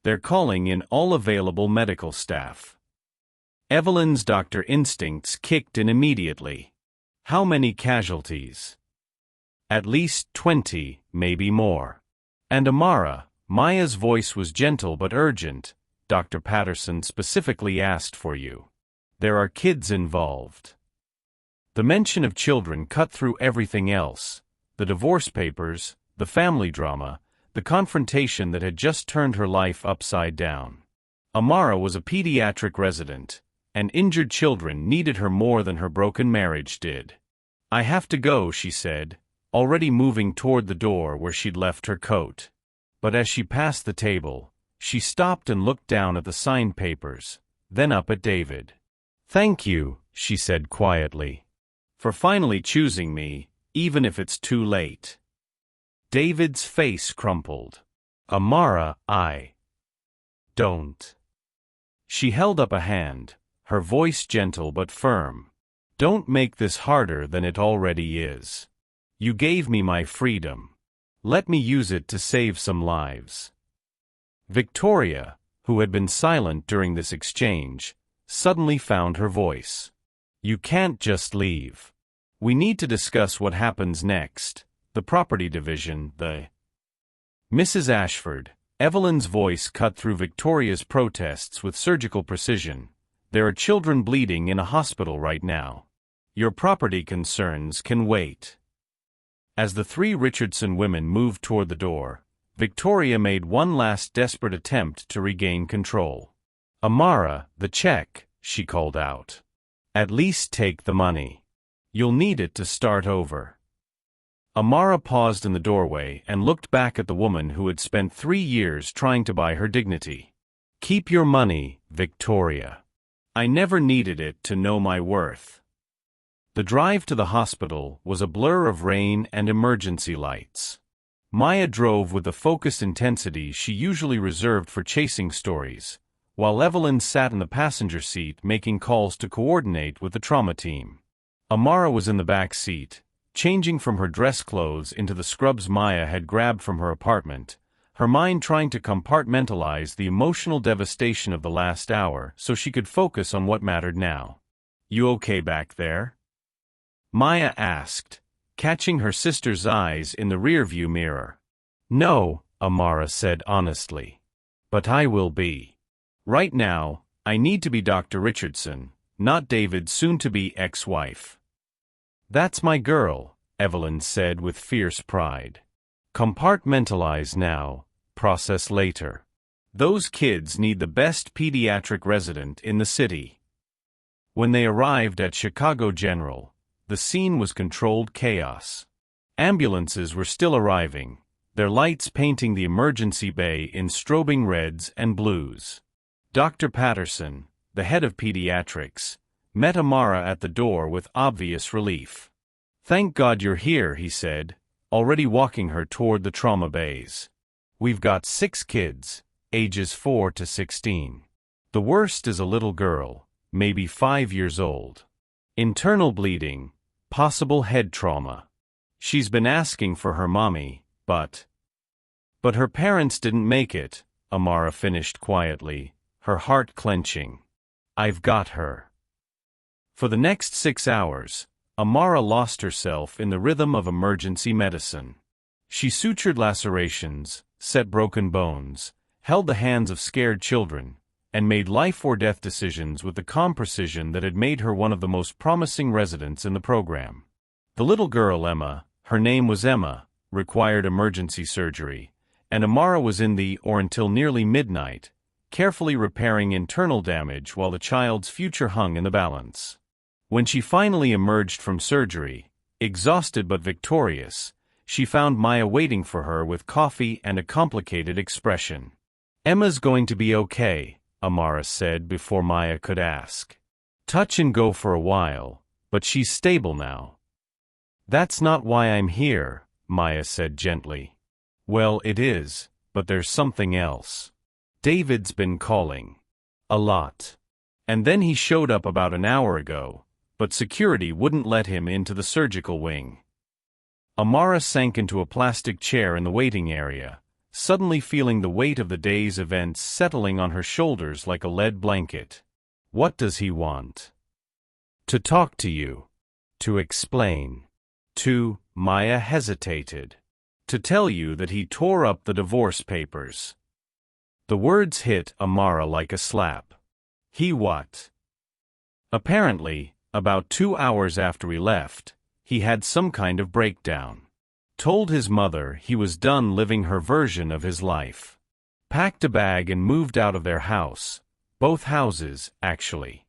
They're calling in all available medical staff. Evelyn's doctor instincts kicked in immediately. How many casualties? At least 20, maybe more. And Amara, Maya's voice was gentle but urgent. Dr. Patterson specifically asked for you. There are kids involved. The mention of children cut through everything else. The divorce papers, the family drama, the confrontation that had just turned her life upside down. Amara was a pediatric resident, and injured children needed her more than her broken marriage did. I have to go, she said, already moving toward the door where she'd left her coat. But as she passed the table, she stopped and looked down at the signed papers, then up at David. Thank you, she said quietly, for finally choosing me, even if it's too late. David's face crumpled. Amara, I don't. She held up a hand, her voice gentle but firm. Don't make this harder than it already is. You gave me my freedom. Let me use it to save some lives. Victoria, who had been silent during this exchange, suddenly found her voice. You can't just leave. We need to discuss what happens next. The property division, Mrs. Ashford, Evelyn's voice cut through Victoria's protests with surgical precision. There are children bleeding in a hospital right now. Your property concerns can wait. As the three Richardson women moved toward the door, Victoria made one last desperate attempt to regain control. Amara, the check, she called out. At least take the money. You'll need it to start over. Amara paused in the doorway and looked back at the woman who had spent 3 years trying to buy her dignity. Keep your money, Victoria. I never needed it to know my worth. The drive to the hospital was a blur of rain and emergency lights. Maya drove with the focused intensity she usually reserved for chasing stories, while Evelyn sat in the passenger seat making calls to coordinate with the trauma team. Amara was in the back seat, changing from her dress clothes into the scrubs Maya had grabbed from her apartment, her mind trying to compartmentalize the emotional devastation of the last hour so she could focus on what mattered now. You okay back there? Maya asked, catching her sister's eyes in the rearview mirror. No, Amara said honestly. But I will be. Right now, I need to be Dr. Richardson, not David's soon-to-be ex-wife. That's my girl, Evelyn said with fierce pride. Compartmentalize now, process later. Those kids need the best pediatric resident in the city. When they arrived at Chicago General, the scene was controlled chaos. Ambulances were still arriving, their lights painting the emergency bay in strobing reds and blues. Dr. Patterson, the head of pediatrics, met Amara at the door with obvious relief. Thank God you're here, he said, already walking her toward the trauma bays. We've got 6 kids, ages 4 to 16. The worst is a little girl, maybe 5 years old. Internal bleeding, possible head trauma. She's been asking for her mommy, but her parents didn't make it, Amara finished quietly, her heart clenching. I've got her. For the next 6 hours, Amara lost herself in the rhythm of emergency medicine. She sutured lacerations, set broken bones, held the hands of scared children, and made life-or-death decisions with the calm precision that had made her one of the most promising residents in the program. The little girl Emma, her name was Emma, required emergency surgery, and Amara was in or until nearly midnight, carefully repairing internal damage while the child's future hung in the balance. When she finally emerged from surgery, exhausted but victorious, she found Maya waiting for her with coffee and a complicated expression. Emma's going to be okay, Amara said before Maya could ask. Touch and go for a while, but she's stable now. That's not why I'm here, Maya said gently. Well, it is, but there's something else. David's been calling. A lot. And then he showed up about an hour ago, but security wouldn't let him into the surgical wing. Amara sank into a plastic chair in the waiting area, suddenly feeling the weight of the day's events settling on her shoulders like a lead blanket. What does he want? To talk to you. To explain. Maya hesitated. To tell you that he tore up the divorce papers. The words hit Amara like a slap. He what? Apparently, about 2 hours after we left, he had some kind of breakdown. Told his mother he was done living her version of his life. Packed a bag and moved out of their house. Both houses, actually.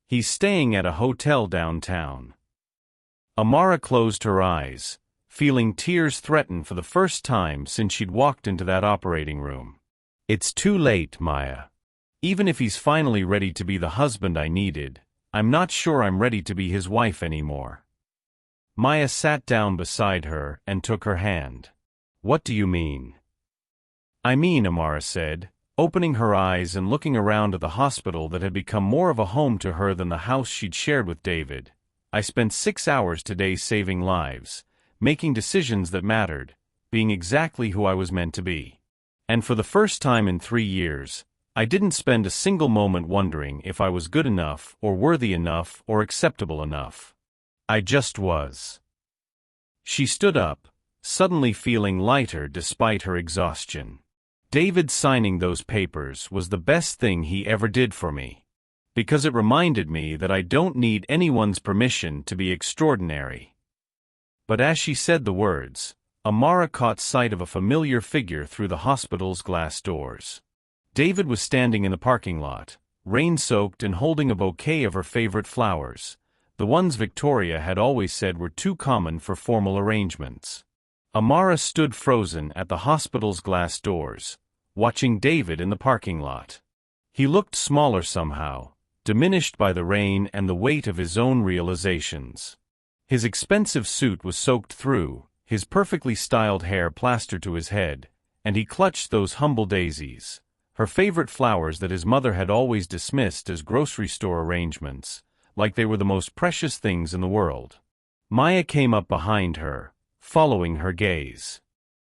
He's staying at a hotel downtown. Amara closed her eyes, feeling tears threaten for the first time since she'd walked into that operating room. It's too late, Maya. Even if he's finally ready to be the husband I needed, I'm not sure I'm ready to be his wife anymore. Maya sat down beside her and took her hand. What do you mean? I mean, Amara said, opening her eyes and looking around at the hospital that had become more of a home to her than the house she'd shared with David. I spent 6 hours today saving lives, making decisions that mattered, being exactly who I was meant to be. And for the first time in 3 years, I didn't spend a single moment wondering if I was good enough or worthy enough or acceptable enough. I just was. She stood up, suddenly feeling lighter despite her exhaustion. David signing those papers was the best thing he ever did for me. Because it reminded me that I don't need anyone's permission to be extraordinary. But as she said the words, Amara caught sight of a familiar figure through the hospital's glass doors. David was standing in the parking lot, rain-soaked and holding a bouquet of her favorite flowers, the ones Victoria had always said were too common for formal arrangements. Amara stood frozen at the hospital's glass doors, watching David in the parking lot. He looked smaller somehow, diminished by the rain and the weight of his own realizations. His expensive suit was soaked through, his perfectly styled hair plastered to his head, and he clutched those humble daisies, her favorite flowers that his mother had always dismissed as grocery store arrangements, like they were the most precious things in the world. Maya came up behind her, following her gaze.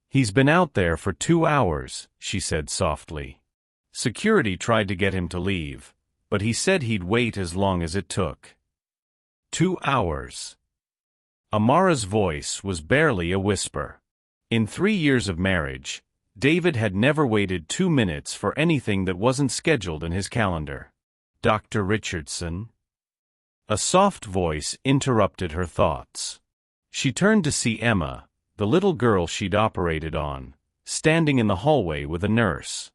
He's been out there for 2 hours, she said softly. Security tried to get him to leave, but he said he'd wait as long as it took. 2 hours. Amara's voice was barely a whisper. In 3 years of marriage, David had never waited 2 minutes for anything that wasn't scheduled in his calendar. Dr. Richardson? A soft voice interrupted her thoughts. She turned to see Emma, the little girl she'd operated on, standing in the hallway with a nurse.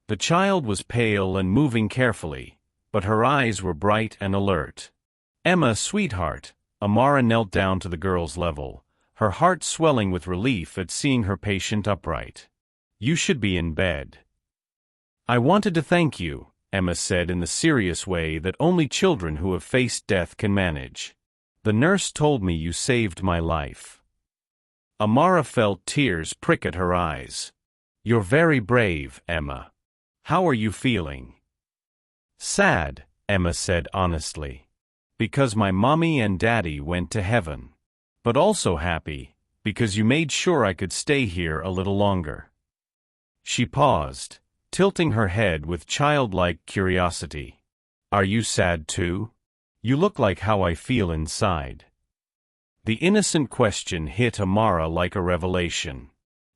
The child was pale and moving carefully, but her eyes were bright and alert. Emma, sweetheart. Amara knelt down to the girl's level, her heart swelling with relief at seeing her patient upright. You should be in bed. I wanted to thank you, Emma said in the serious way that only children who have faced death can manage. The nurse told me you saved my life. Amara felt tears prick at her eyes. You're very brave, Emma. How are you feeling? Sad, Emma said honestly. Because my mommy and daddy went to heaven. But also happy, because you made sure I could stay here a little longer. She paused, tilting her head with childlike curiosity. Are you sad too? You look like how I feel inside. The innocent question hit Amara like a revelation.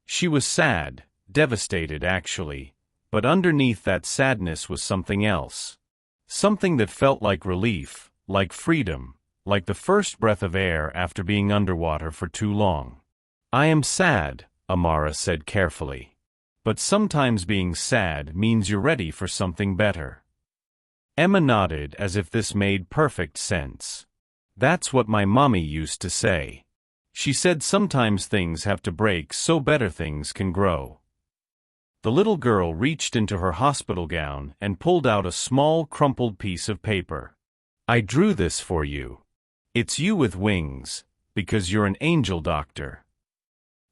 She was sad, devastated actually, but underneath that sadness was something else. Something that felt like relief, like freedom, like the first breath of air after being underwater for too long. I am sad, Amara said carefully. But sometimes being sad means you're ready for something better. Emma nodded as if this made perfect sense. That's what my mommy used to say. She said sometimes things have to break so better things can grow. The little girl reached into her hospital gown and pulled out a small crumpled piece of paper. I drew this for you. It's you with wings, because you're an angel doctor.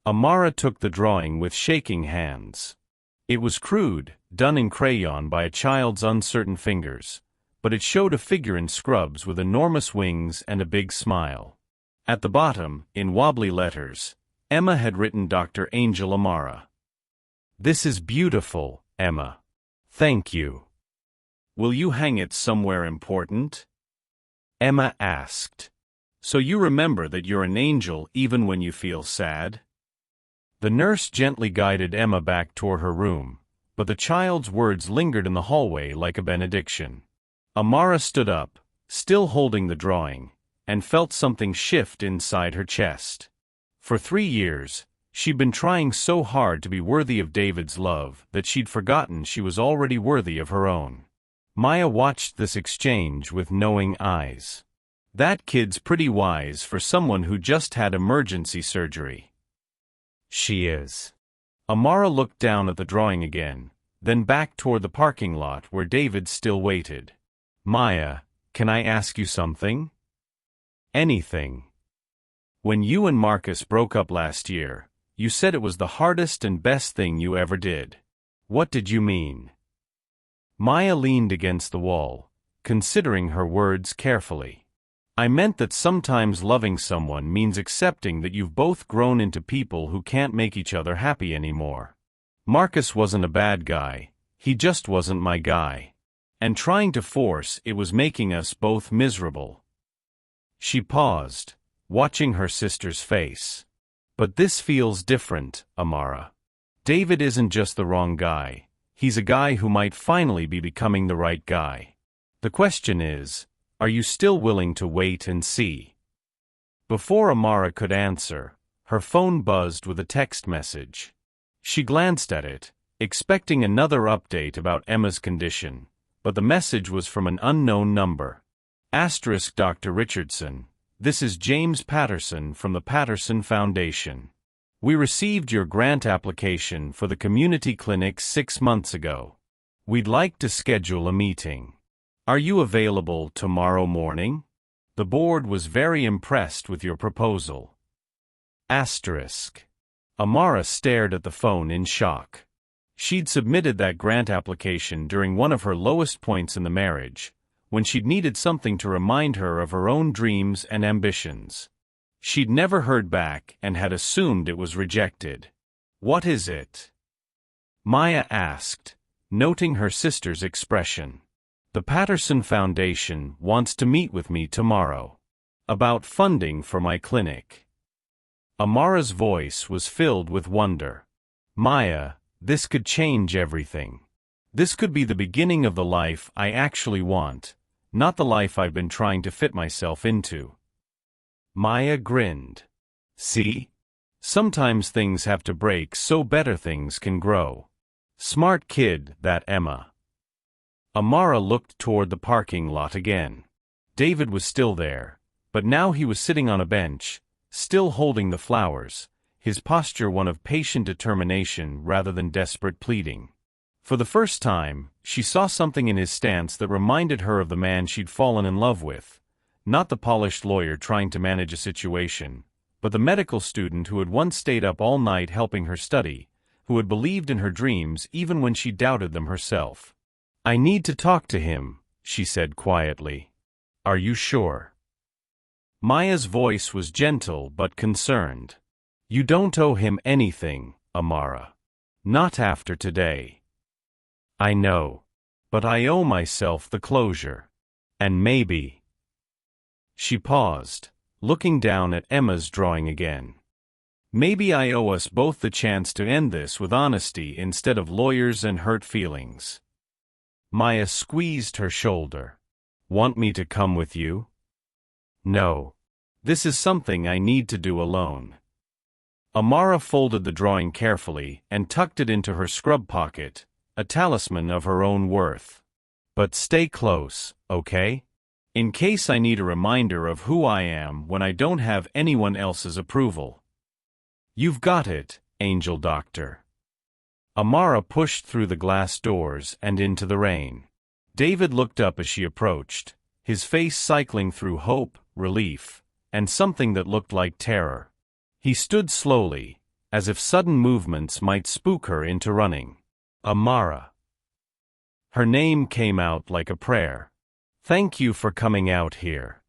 Amara took the drawing with shaking hands. It was crude, done in crayon by a child's uncertain fingers, but it showed a figure in scrubs with enormous wings and a big smile. At the bottom, in wobbly letters, Emma had written Dr. Angel Amara. This is beautiful, Emma. Thank you. Will you hang it somewhere important? Emma asked. So you remember that you're an angel even when you feel sad? The nurse gently guided Emma back toward her room, but the child's words lingered in the hallway like a benediction. Amara stood up, still holding the drawing, and felt something shift inside her chest. For 3 years, she'd been trying so hard to be worthy of David's love that she'd forgotten she was already worthy of her own. Maya watched this exchange with knowing eyes. That kid's pretty wise for someone who just had emergency surgery. She is. Amara looked down at the drawing again, then back toward the parking lot where David still waited. Maya, can I ask you something? Anything. When you and Marcus broke up last year, you said it was the hardest and best thing you ever did. What did you mean? Maya leaned against the wall, considering her words carefully. I meant that sometimes loving someone means accepting that you've both grown into people who can't make each other happy anymore. Marcus wasn't a bad guy, he just wasn't my guy. And trying to force it was making us both miserable. She paused, watching her sister's face. But this feels different, Amara. David isn't just the wrong guy, he's a guy who might finally be becoming the right guy. The question is, are you still willing to wait and see? Before Amara could answer, her phone buzzed with a text message. She glanced at it, expecting another update about Emma's condition, but the message was from an unknown number. * Dr. Richardson, this is James Patterson from the Patterson Foundation. We received your grant application for the community clinic 6 months ago. We'd like to schedule a meeting. Are you available tomorrow morning? The board was very impressed with your proposal. *. Amara stared at the phone in shock. She'd submitted that grant application during one of her lowest points in the marriage, when she'd needed something to remind her of her own dreams and ambitions. She'd never heard back and had assumed it was rejected. What is it? Maya asked, noting her sister's expression. The Patterson Foundation wants to meet with me tomorrow. About funding for my clinic. Amara's voice was filled with wonder. Maya, this could change everything. This could be the beginning of the life I actually want, not the life I've been trying to fit myself into. Maya grinned. See? Sometimes things have to break so better things can grow. Smart kid, that Emma. Amara looked toward the parking lot again. David was still there, but now he was sitting on a bench, still holding the flowers, his posture one of patient determination rather than desperate pleading. For the first time, she saw something in his stance that reminded her of the man she'd fallen in love with, not the polished lawyer trying to manage a situation, but the medical student who had once stayed up all night helping her study, who had believed in her dreams even when she doubted them herself. I need to talk to him, she said quietly. Are you sure? Maya's voice was gentle but concerned. You don't owe him anything, Amara. Not after today. I know. But I owe myself the closure. And maybe. She paused, looking down at Emma's drawing again. Maybe I owe us both the chance to end this with honesty instead of lawyers and hurt feelings. Maya squeezed her shoulder. Want me to come with you? No. This is something I need to do alone. Amara folded the drawing carefully and tucked it into her scrub pocket, a talisman of her own worth. But stay close, okay? In case I need a reminder of who I am when I don't have anyone else's approval. You've got it, Angel Doctor. Amara pushed through the glass doors and into the rain. David looked up as she approached, his face cycling through hope, relief, and something that looked like terror. He stood slowly, as if sudden movements might spook her into running. Amara. Her name came out like a prayer. Thank you for coming out here.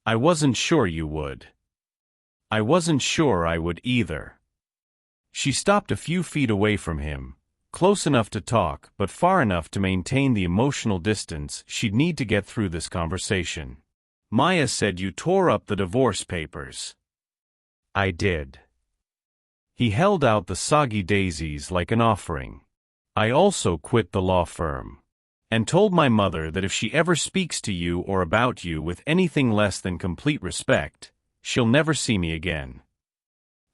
I wasn't sure you would. I wasn't sure I would either. She stopped a few feet away from him, Close enough to talk, but far enough to maintain the emotional distance she'd need to get through this conversation. Maya said you tore up the divorce papers. I did. He held out the soggy daisies like an offering. I also quit the law firm. And told my mother that if she ever speaks to you or about you with anything less than complete respect, she'll never see me again.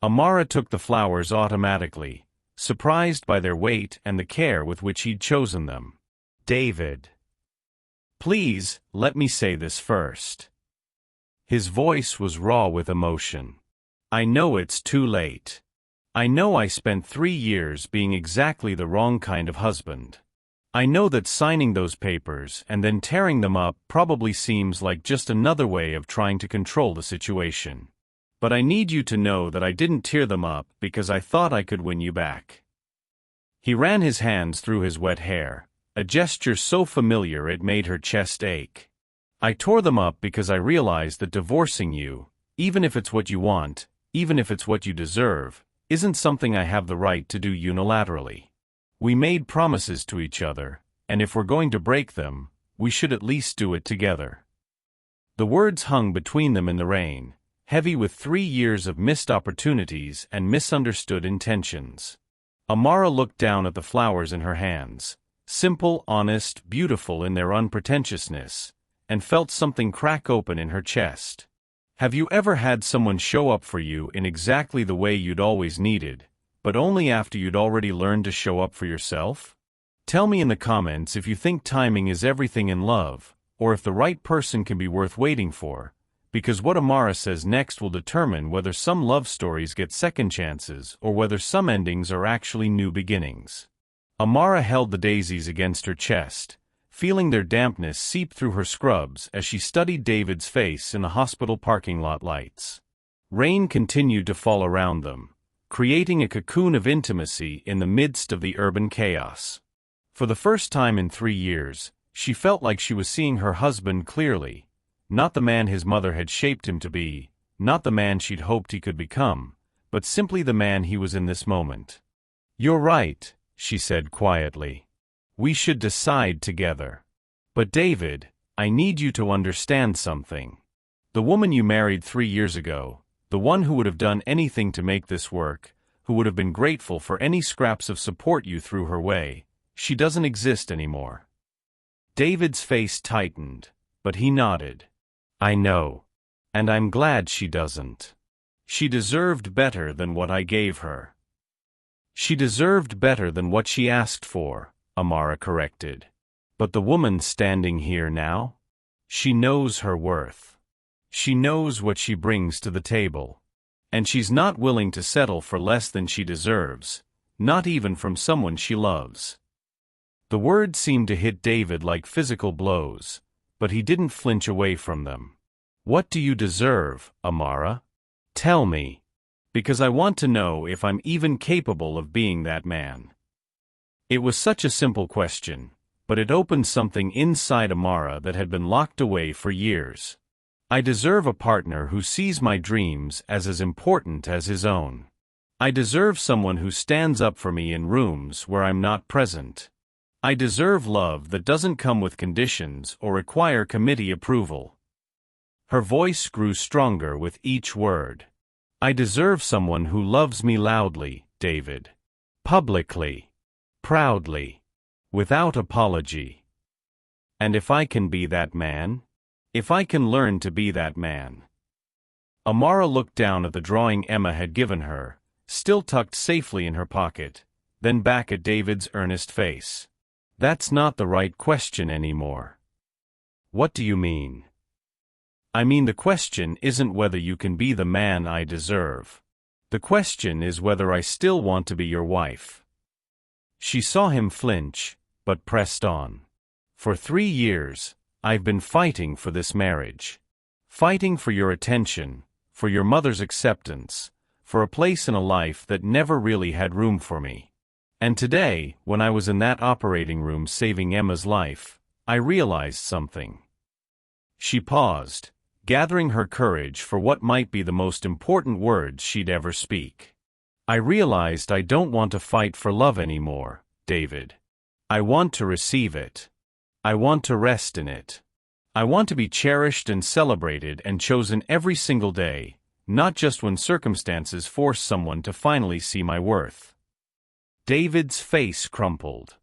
Amara took the flowers automatically, surprised by their weight and the care with which he'd chosen them. David. Please, let me say this first. His voice was raw with emotion. I know it's too late. I know I spent 3 years being exactly the wrong kind of husband. I know that signing those papers and then tearing them up probably seems like just another way of trying to control the situation. But I need you to know that I didn't tear them up because I thought I could win you back. He ran his hands through his wet hair, a gesture so familiar it made her chest ache. I tore them up because I realized that divorcing you, even if it's what you want, even if it's what you deserve, isn't something I have the right to do unilaterally. We made promises to each other, and if we're going to break them, we should at least do it together. The words hung between them in the rain, heavy with 3 years of missed opportunities and misunderstood intentions. Amara looked down at the flowers in her hands, simple, honest, beautiful in their unpretentiousness, and felt something crack open in her chest. Have you ever had someone show up for you in exactly the way you'd always needed, but only after you'd already learned to show up for yourself? Tell me in the comments if you think timing is everything in love, or if the right person can be worth waiting for, because what Amara says next will determine whether some love stories get second chances or whether some endings are actually new beginnings. Amara held the daisies against her chest, feeling their dampness seep through her scrubs as she studied David's face in the hospital parking lot lights. Rain continued to fall around them, creating a cocoon of intimacy in the midst of the urban chaos. For the first time in 3 years, she felt like she was seeing her husband clearly, not the man his mother had shaped him to be, not the man she'd hoped he could become, but simply the man he was in this moment. You're right, she said quietly. We should decide together. But David, I need you to understand something. The woman you married 3 years ago, the one who would have done anything to make this work, who would have been grateful for any scraps of support you threw her way, she doesn't exist anymore. David's face tightened, but he nodded. I know. And I'm glad she doesn't. She deserved better than what I gave her. She deserved better than what she asked for, Amara corrected. But the woman standing here now? She knows her worth. She knows what she brings to the table. And she's not willing to settle for less than she deserves, not even from someone she loves. The words seemed to hit David like physical blows, but he didn't flinch away from them. What do you deserve, Amara? Tell me. Because I want to know if I'm even capable of being that man. It was such a simple question, but it opened something inside Amara that had been locked away for years. I deserve a partner who sees my dreams as important as his own. I deserve someone who stands up for me in rooms where I'm not present. I deserve love that doesn't come with conditions or require committee approval. Her voice grew stronger with each word. I deserve someone who loves me loudly, David. Publicly. Proudly. Without apology. And if I can be that man? If I can learn to be that man. Amara looked down at the drawing Emma had given her, still tucked safely in her pocket, then back at David's earnest face. That's not the right question anymore. What do you mean? I mean, the question isn't whether you can be the man I deserve. The question is whether I still want to be your wife. She saw him flinch, but pressed on. For 3 years, I've been fighting for this marriage. Fighting for your attention, for your mother's acceptance, for a place in a life that never really had room for me. And today, when I was in that operating room saving Emma's life, I realized something. She paused, gathering her courage for what might be the most important words she'd ever speak. I realized I don't want to fight for love anymore, David. I want to receive it. I want to rest in it. I want to be cherished and celebrated and chosen every single day, not just when circumstances force someone to finally see my worth. David's face crumpled.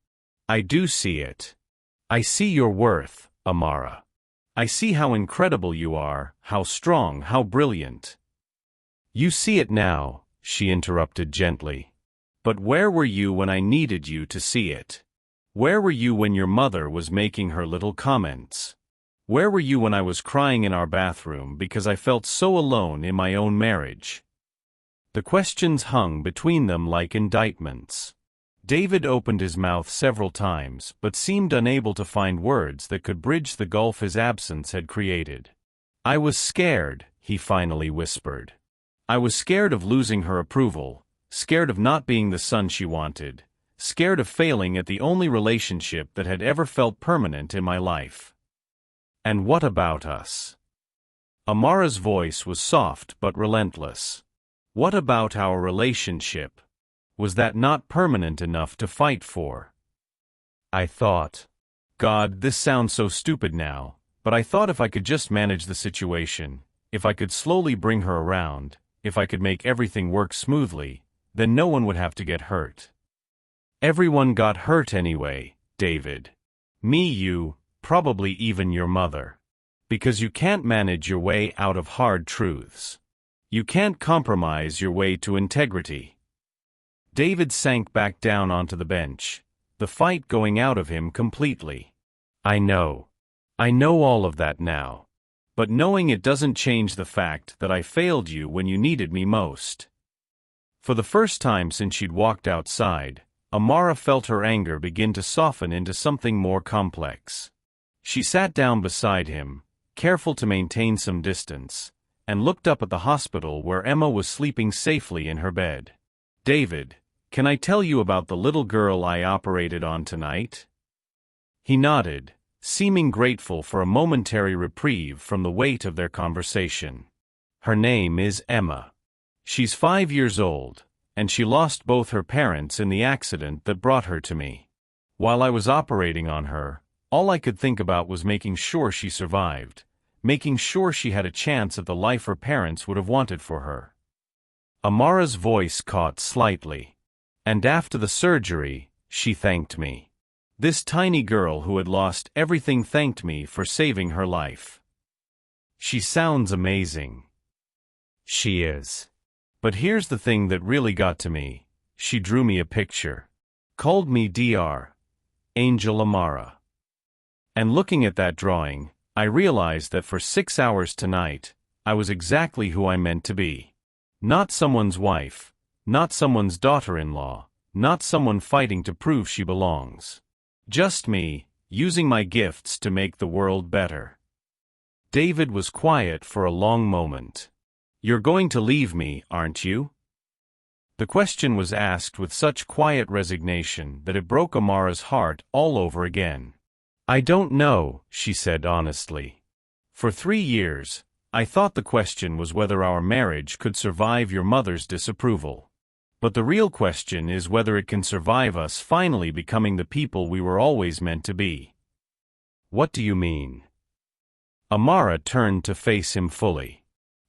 I do see it. I see your worth, Amara. I see how incredible you are, how strong, how brilliant. You see it now, she interrupted gently. But where were you when I needed you to see it? Where were you when your mother was making her little comments? Where were you when I was crying in our bathroom because I felt so alone in my own marriage? The questions hung between them like indictments. David opened his mouth several times but seemed unable to find words that could bridge the gulf his absence had created. I was scared, he finally whispered. I was scared of losing her approval, scared of not being the son she wanted, scared of failing at the only relationship that had ever felt permanent in my life. And what about us? Amara's voice was soft but relentless. What about our relationship? Was that not permanent enough to fight for? I thought, God, this sounds so stupid now, but I thought if I could just manage the situation, if I could slowly bring her around, if I could make everything work smoothly, then no one would have to get hurt. Everyone got hurt anyway, David. Me, you, probably even your mother. Because you can't manage your way out of hard truths. You can't compromise your way to integrity. David sank back down onto the bench, the fight going out of him completely. I know all of that now. But knowing it doesn't change the fact that I failed you when you needed me most. For the first time since she'd walked outside, Amara felt her anger begin to soften into something more complex. She sat down beside him, careful to maintain some distance, and looked up at the hospital where Emma was sleeping safely in her bed. David, can I tell you about the little girl I operated on tonight? He nodded, seeming grateful for a momentary reprieve from the weight of their conversation. Her name is Emma. She's 5 years old, and she lost both her parents in the accident that brought her to me. While I was operating on her, all I could think about was making sure she survived, making sure she had a chance at the life her parents would have wanted for her. Amara's voice caught slightly. And after the surgery, she thanked me. This tiny girl who had lost everything thanked me for saving her life. She sounds amazing. She is. But here's the thing that really got to me. She drew me a picture. Called me Dr. Angel Amara. And looking at that drawing, I realized that for 6 hours tonight, I was exactly who I meant to be. Not someone's wife, not someone's daughter-in-law, not someone fighting to prove she belongs. Just me, using my gifts to make the world better. David was quiet for a long moment. You're going to leave me, aren't you? The question was asked with such quiet resignation that it broke Amara's heart all over again. I don't know, she said honestly. For 3 years, I thought the question was whether our marriage could survive your mother's disapproval. But the real question is whether it can survive us finally becoming the people we were always meant to be. What do you mean? Amara turned to face him fully.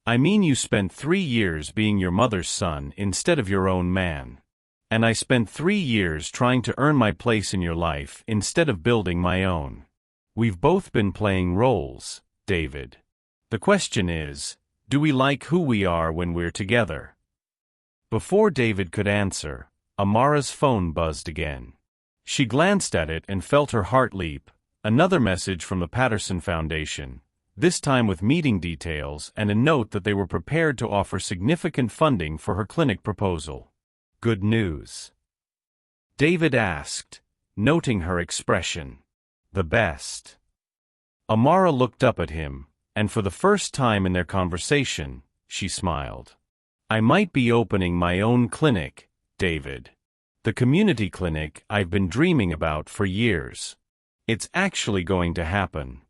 I mean you spent 3 years being your mother's son instead of your own man. And I spent 3 years trying to earn my place in your life instead of building my own. We've both been playing roles, David. The question is, do we like who we are when we're together? Before David could answer, Amara's phone buzzed again. She glanced at it and felt her heart leap. Another message from the Patterson Foundation, this time with meeting details and a note that they were prepared to offer significant funding for her clinic proposal. Good news? David asked, noting her expression. The best. Amara looked up at him, and for the first time in their conversation, she smiled. I might be opening my own clinic, David. The community clinic I've been dreaming about for years. It's actually going to happen.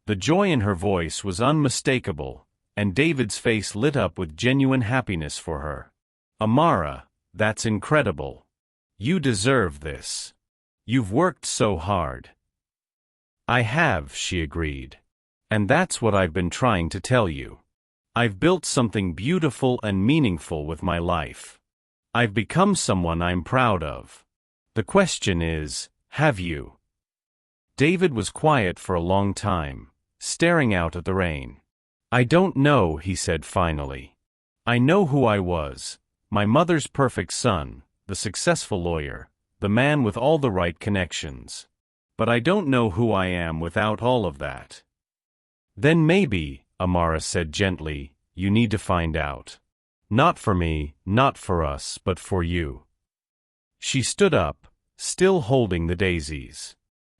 The joy in her voice was unmistakable, and David's face lit up with genuine happiness for her. Amara, that's incredible. You deserve this. You've worked so hard. I have, she agreed. And that's what I've been trying to tell you. I've built something beautiful and meaningful with my life. I've become someone I'm proud of. The question is, have you? David was quiet for a long time, staring out at the rain. I don't know, he said finally. I know who I was, my mother's perfect son, the successful lawyer, the man with all the right connections. But I don't know who I am without all of that. Then maybe, Amara said gently, you need to find out. Not for me, not for us, but for you. She stood up, still holding the daisies.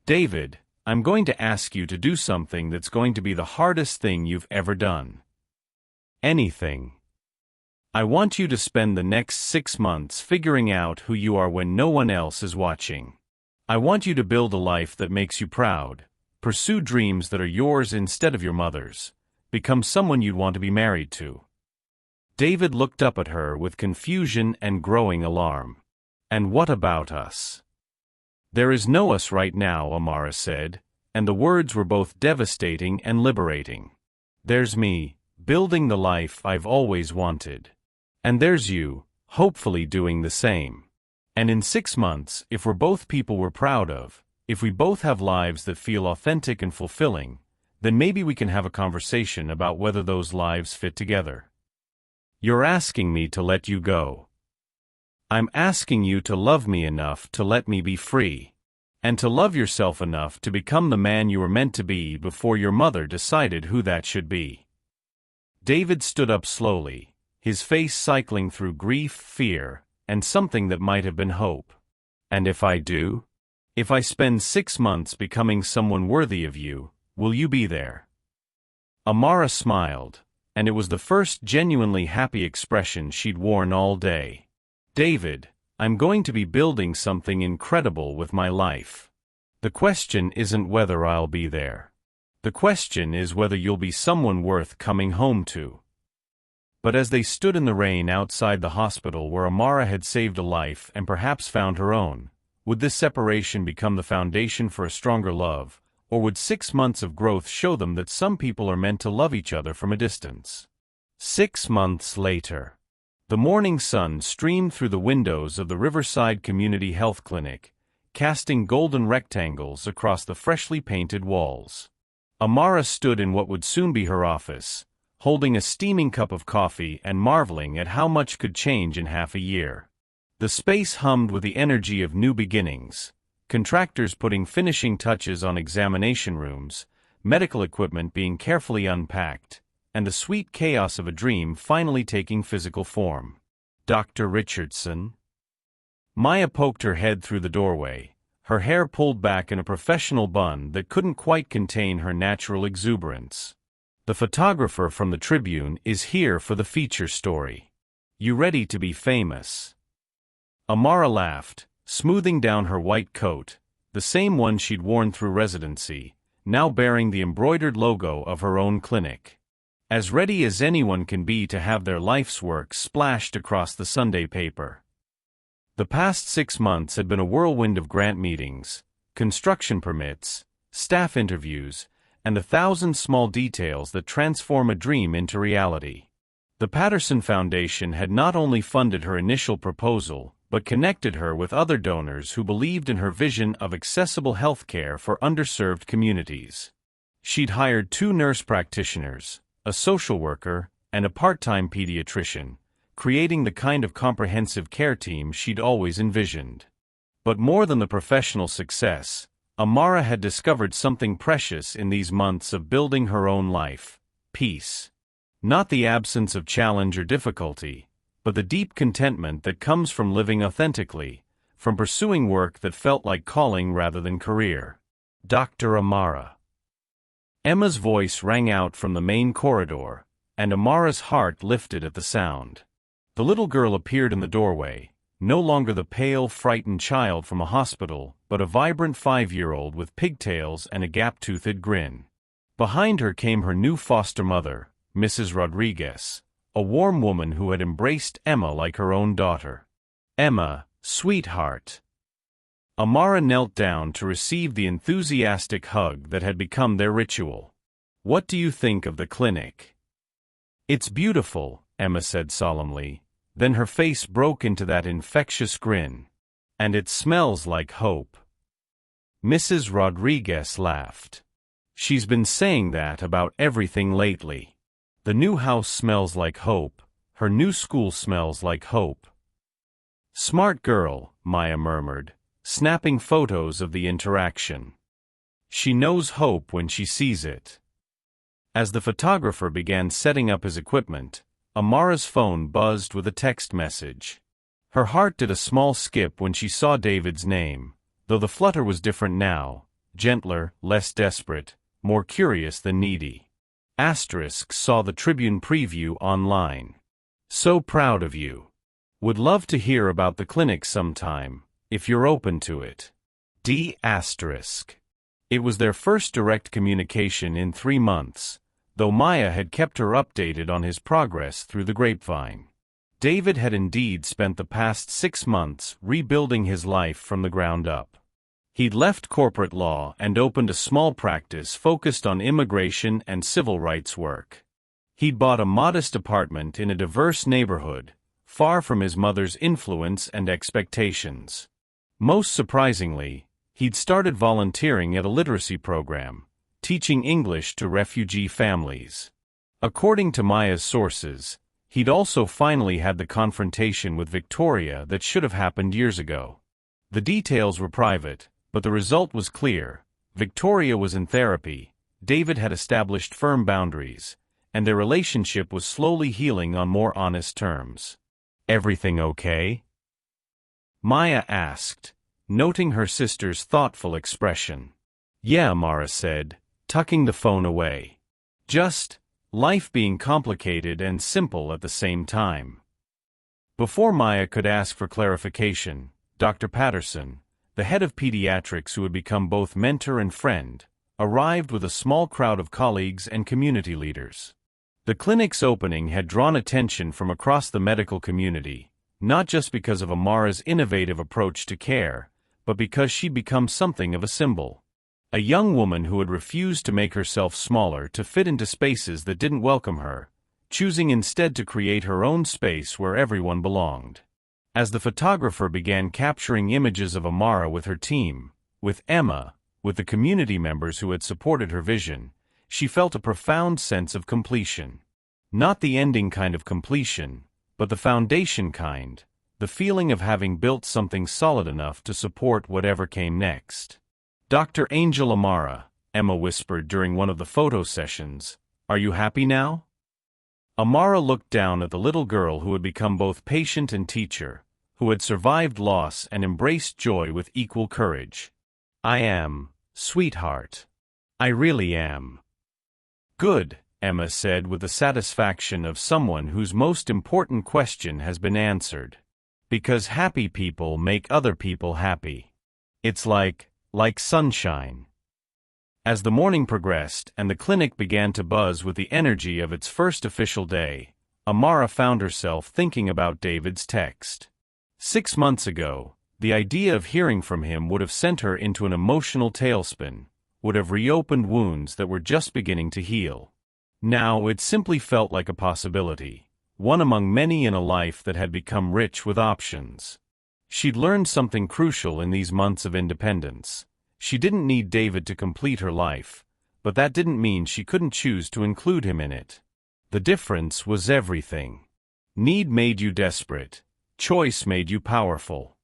David, I'm going to ask you to do something that's going to be the hardest thing you've ever done. Anything. I want you to spend the next 6 months figuring out who you are when no one else is watching. I want you to build a life that makes you proud, pursue dreams that are yours instead of your mother's, become someone you'd want to be married to. David looked up at her with confusion and growing alarm. And what about us? There is no us right now, Amara said, and the words were both devastating and liberating. There's me, building the life I've always wanted. And there's you, hopefully doing the same. And in 6 months, if we're both people we're proud of, if we both have lives that feel authentic and fulfilling, then maybe we can have a conversation about whether those lives fit together. You're asking me to let you go. I'm asking you to love me enough to let me be free. And to love yourself enough to become the man you were meant to be before your mother decided who that should be. David stood up slowly, his face cycling through grief, fear, and something that might have been hope. And if I do? If I spend 6 months becoming someone worthy of you, will you be there? Amara smiled, and it was the first genuinely happy expression she'd worn all day. David, I'm going to be building something incredible with my life. The question isn't whether I'll be there. The question is whether you'll be someone worth coming home to. But as they stood in the rain outside the hospital where Amara had saved a life and perhaps found her own, would this separation become the foundation for a stronger love, or would 6 months of growth show them that some people are meant to love each other from a distance? 6 months later. The morning sun streamed through the windows of the Riverside Community Health Clinic, casting golden rectangles across the freshly painted walls. Amara stood in what would soon be her office, holding a steaming cup of coffee and marveling at how much could change in half a year. The space hummed with the energy of new beginnings, contractors putting finishing touches on examination rooms, medical equipment being carefully unpacked, and the sweet chaos of a dream finally taking physical form. Dr. Richardson? Maya poked her head through the doorway, her hair pulled back in a professional bun that couldn't quite contain her natural exuberance. The photographer from the Tribune is here for the feature story. You ready to be famous? Amara laughed, smoothing down her white coat, the same one she'd worn through residency, now bearing the embroidered logo of her own clinic. As ready as anyone can be to have their life's work splashed across the Sunday paper. The past 6 months had been a whirlwind of grant meetings, construction permits, staff interviews, and 1,000 small details that transform a dream into reality. The Patterson Foundation had not only funded her initial proposal, but connected her with other donors who believed in her vision of accessible health care for underserved communities. She'd hired 2 nurse practitioners, a social worker, and a part-time pediatrician, creating the kind of comprehensive care team she'd always envisioned. But more than the professional success, Amara had discovered something precious in these months of building her own life: peace. Not the absence of challenge or difficulty, but the deep contentment that comes from living authentically, from pursuing work that felt like calling rather than career. Dr. Amara. Emma's voice rang out from the main corridor, and Amara's heart lifted at the sound. The little girl appeared in the doorway, no longer the pale, frightened child from a hospital, but a vibrant 5-year-old with pigtails and a gap-toothed grin. Behind her came her new foster mother, Mrs. Rodriguez, a warm woman who had embraced Emma like her own daughter. Emma, Sweetheart. Amara knelt down to receive the enthusiastic hug that had become their ritual. What do you think of the clinic? It's beautiful, Emma said solemnly. Then her face broke into that infectious grin. And it smells like hope. Mrs. Rodriguez laughed. She's been saying that about everything lately. The new house smells like hope. Her new school smells like hope. Smart girl, Maya murmured, snapping photos of the interaction. She knows hope when she sees it. As the photographer began setting up his equipment, Amara's phone buzzed with a text message. Her heart did a small skip when she saw David's name, though the flutter was different now, gentler, less desperate, more curious than needy. Asterisk saw the Tribune preview online. So proud of you. Would love to hear about the clinic sometime, if you're open to it. D***. It was their first direct communication in 3 months, though Maya had kept her updated on his progress through the grapevine. David had indeed spent the past 6 months rebuilding his life from the ground up. He'd left corporate law and opened a small practice focused on immigration and civil rights work. He'd bought a modest apartment in a diverse neighborhood, far from his mother's influence and expectations. Most surprisingly, he'd started volunteering at a literacy program, teaching English to refugee families. According to Maya's sources, he'd also finally had the confrontation with Victoria that should have happened years ago. The details were private, but the result was clear. Victoria was in therapy, David had established firm boundaries, and their relationship was slowly healing on more honest terms. Everything okay? Maya asked, noting her sister's thoughtful expression. Yeah, Amara said, tucking the phone away. Just, life being complicated and simple at the same time. Before Maya could ask for clarification, Dr. Patterson, the head of pediatrics who had become both mentor and friend, arrived with a small crowd of colleagues and community leaders. The clinic's opening had drawn attention from across the medical community, not just because of Amara's innovative approach to care, but because she'd become something of a symbol. A young woman who had refused to make herself smaller to fit into spaces that didn't welcome her, choosing instead to create her own space where everyone belonged. As the photographer began capturing images of Amara with her team, with Emma, with the community members who had supported her vision, she felt a profound sense of completion. Not the ending kind of completion, but the foundation kind, the feeling of having built something solid enough to support whatever came next. Dr. Angel Amara, Emma whispered during one of the photo sessions, are you happy now? Amara looked down at the little girl who had become both patient and teacher, who had survived loss and embraced joy with equal courage. I am, sweetheart. I really am. Good, Emma said with the satisfaction of someone whose most important question has been answered. Because happy people make other people happy. It's like sunshine. As the morning progressed and the clinic began to buzz with the energy of its first official day, Amara found herself thinking about David's text. 6 months ago, the idea of hearing from him would have sent her into an emotional tailspin, would have reopened wounds that were just beginning to heal. Now it simply felt like a possibility, one among many in a life that had become rich with options. She'd learned something crucial in these months of independence. She didn't need David to complete her life, but that didn't mean she couldn't choose to include him in it. The difference was everything. Need made you desperate. Choice made you powerful.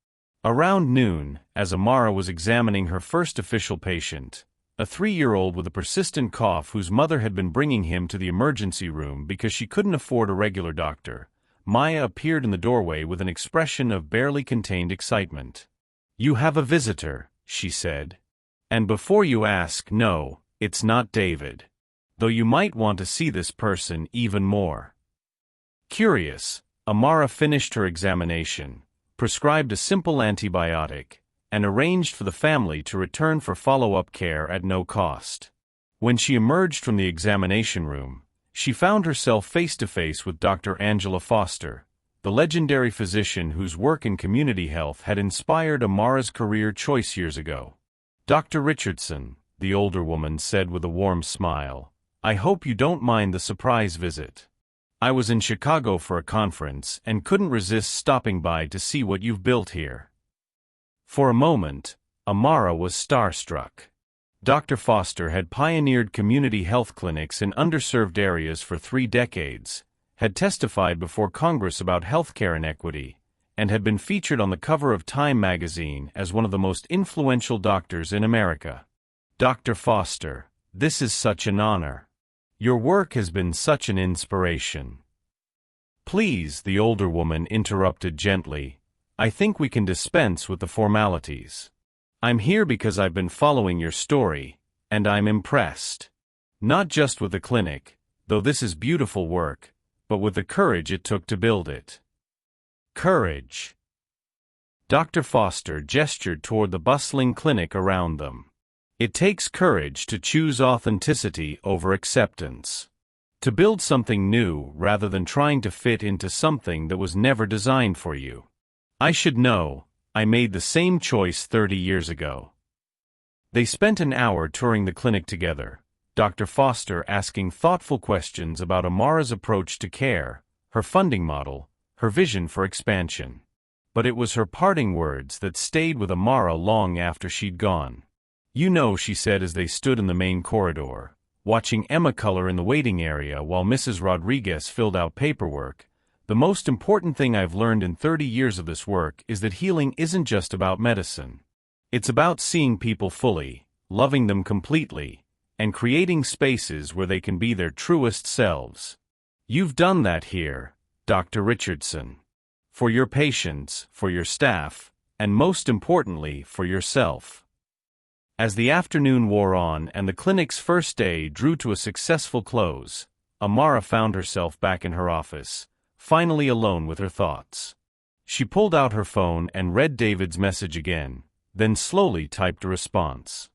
Around noon, as Amara was examining her first official patient, a 3-year-old with a persistent cough whose mother had been bringing him to the emergency room because she couldn't afford a regular doctor, Maya appeared in the doorway with an expression of barely contained excitement. You have a visitor, she said. And before you ask, no, it's not David. Though you might want to see this person even more. Curious, Amara finished her examination, prescribed a simple antibiotic, and arranged for the family to return for follow-up care at no cost. When she emerged from the examination room, she found herself face-to-face with Dr. Angela Foster, the legendary physician whose work in community health had inspired Amara's career choice years ago. "Dr. Richardson," the older woman said with a warm smile, "I hope you don't mind the surprise visit. I was in Chicago for a conference and couldn't resist stopping by to see what you've built here." For a moment, Amara was starstruck. Dr. Foster had pioneered community health clinics in underserved areas for 3 decades, had testified before Congress about healthcare inequity, and had been featured on the cover of Time magazine as one of the most influential doctors in America. "Dr. Foster, this is such an honor. Your work has been such an inspiration." "Please," the older woman interrupted gently, "I think we can dispense with the formalities. I'm here because I've been following your story, and I'm impressed. Not just with the clinic, though this is beautiful work, but with the courage it took to build it." Courage. Dr. Foster gestured toward the bustling clinic around them. "It takes courage to choose authenticity over acceptance. To build something new rather than trying to fit into something that was never designed for you. I should know, I made the same choice 30 years ago." They spent an hour touring the clinic together, Dr. Foster asking thoughtful questions about Amara's approach to care, her funding model, her vision for expansion. But it was her parting words that stayed with Amara long after she'd gone. "You know," she said as they stood in the main corridor, watching Emma color in the waiting area while Mrs. Rodriguez filled out paperwork, "the most important thing I've learned in 30 years of this work is that healing isn't just about medicine. It's about seeing people fully, loving them completely, and creating spaces where they can be their truest selves. You've done that here, Dr. Richardson. For your patients, for your staff, and most importantly, for yourself." As the afternoon wore on and the clinic's first day drew to a successful close, Amara found herself back in her office, finally alone with her thoughts. She pulled out her phone and read David's message again, then slowly typed a response.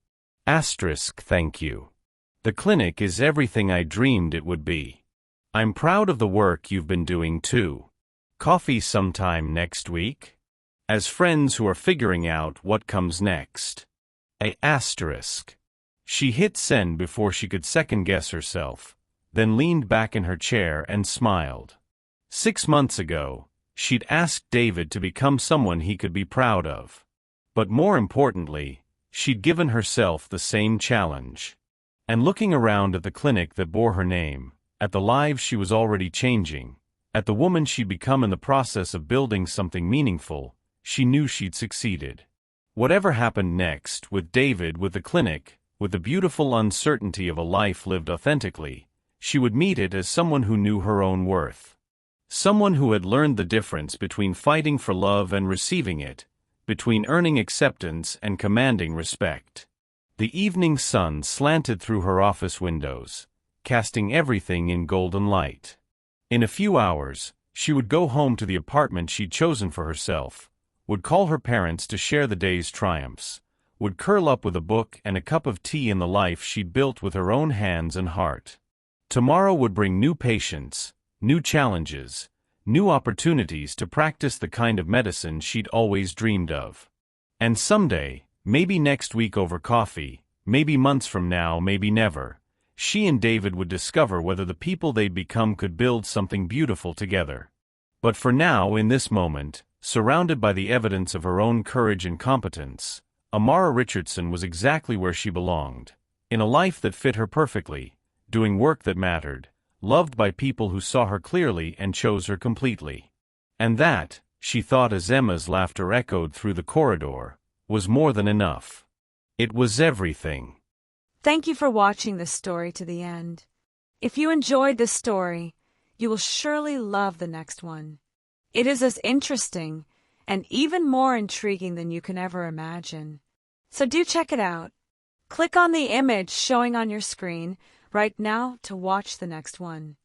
"Thank you. The clinic is everything I dreamed it would be. I'm proud of the work you've been doing too. Coffee sometime next week? As friends who are figuring out what comes next." She hit send before she could second-guess herself, then leaned back in her chair and smiled. 6 months ago, she'd asked David to become someone he could be proud of. But more importantly, she'd given herself the same challenge. And looking around at the clinic that bore her name, at the lives she was already changing, at the woman she'd become in the process of building something meaningful, she knew she'd succeeded. Whatever happened next, with David, with the clinic, with the beautiful uncertainty of a life lived authentically, she would meet it as someone who knew her own worth. Someone who had learned the difference between fighting for love and receiving it, between earning acceptance and commanding respect. The evening sun slanted through her office windows, casting everything in golden light. In a few hours, she would go home to the apartment she'd chosen for herself, would call her parents to share the day's triumphs, would curl up with a book and a cup of tea in the life she'd built with her own hands and heart. Tomorrow would bring new patients, new challenges, new opportunities to practice the kind of medicine she'd always dreamed of. And someday, maybe next week over coffee, maybe months from now, maybe never, she and David would discover whether the people they'd become could build something beautiful together. But for now, in this moment, surrounded by the evidence of her own courage and competence, Amara Richardson was exactly where she belonged, in a life that fit her perfectly, doing work that mattered, loved by people who saw her clearly and chose her completely. And that, she thought as Emma's laughter echoed through the corridor, was more than enough. It was everything. Thank you for watching this story to the end. If you enjoyed this story, you will surely love the next one. It is as interesting and even more intriguing than you can ever imagine. So do check it out. Click on the image showing on your screen right now to watch the next one.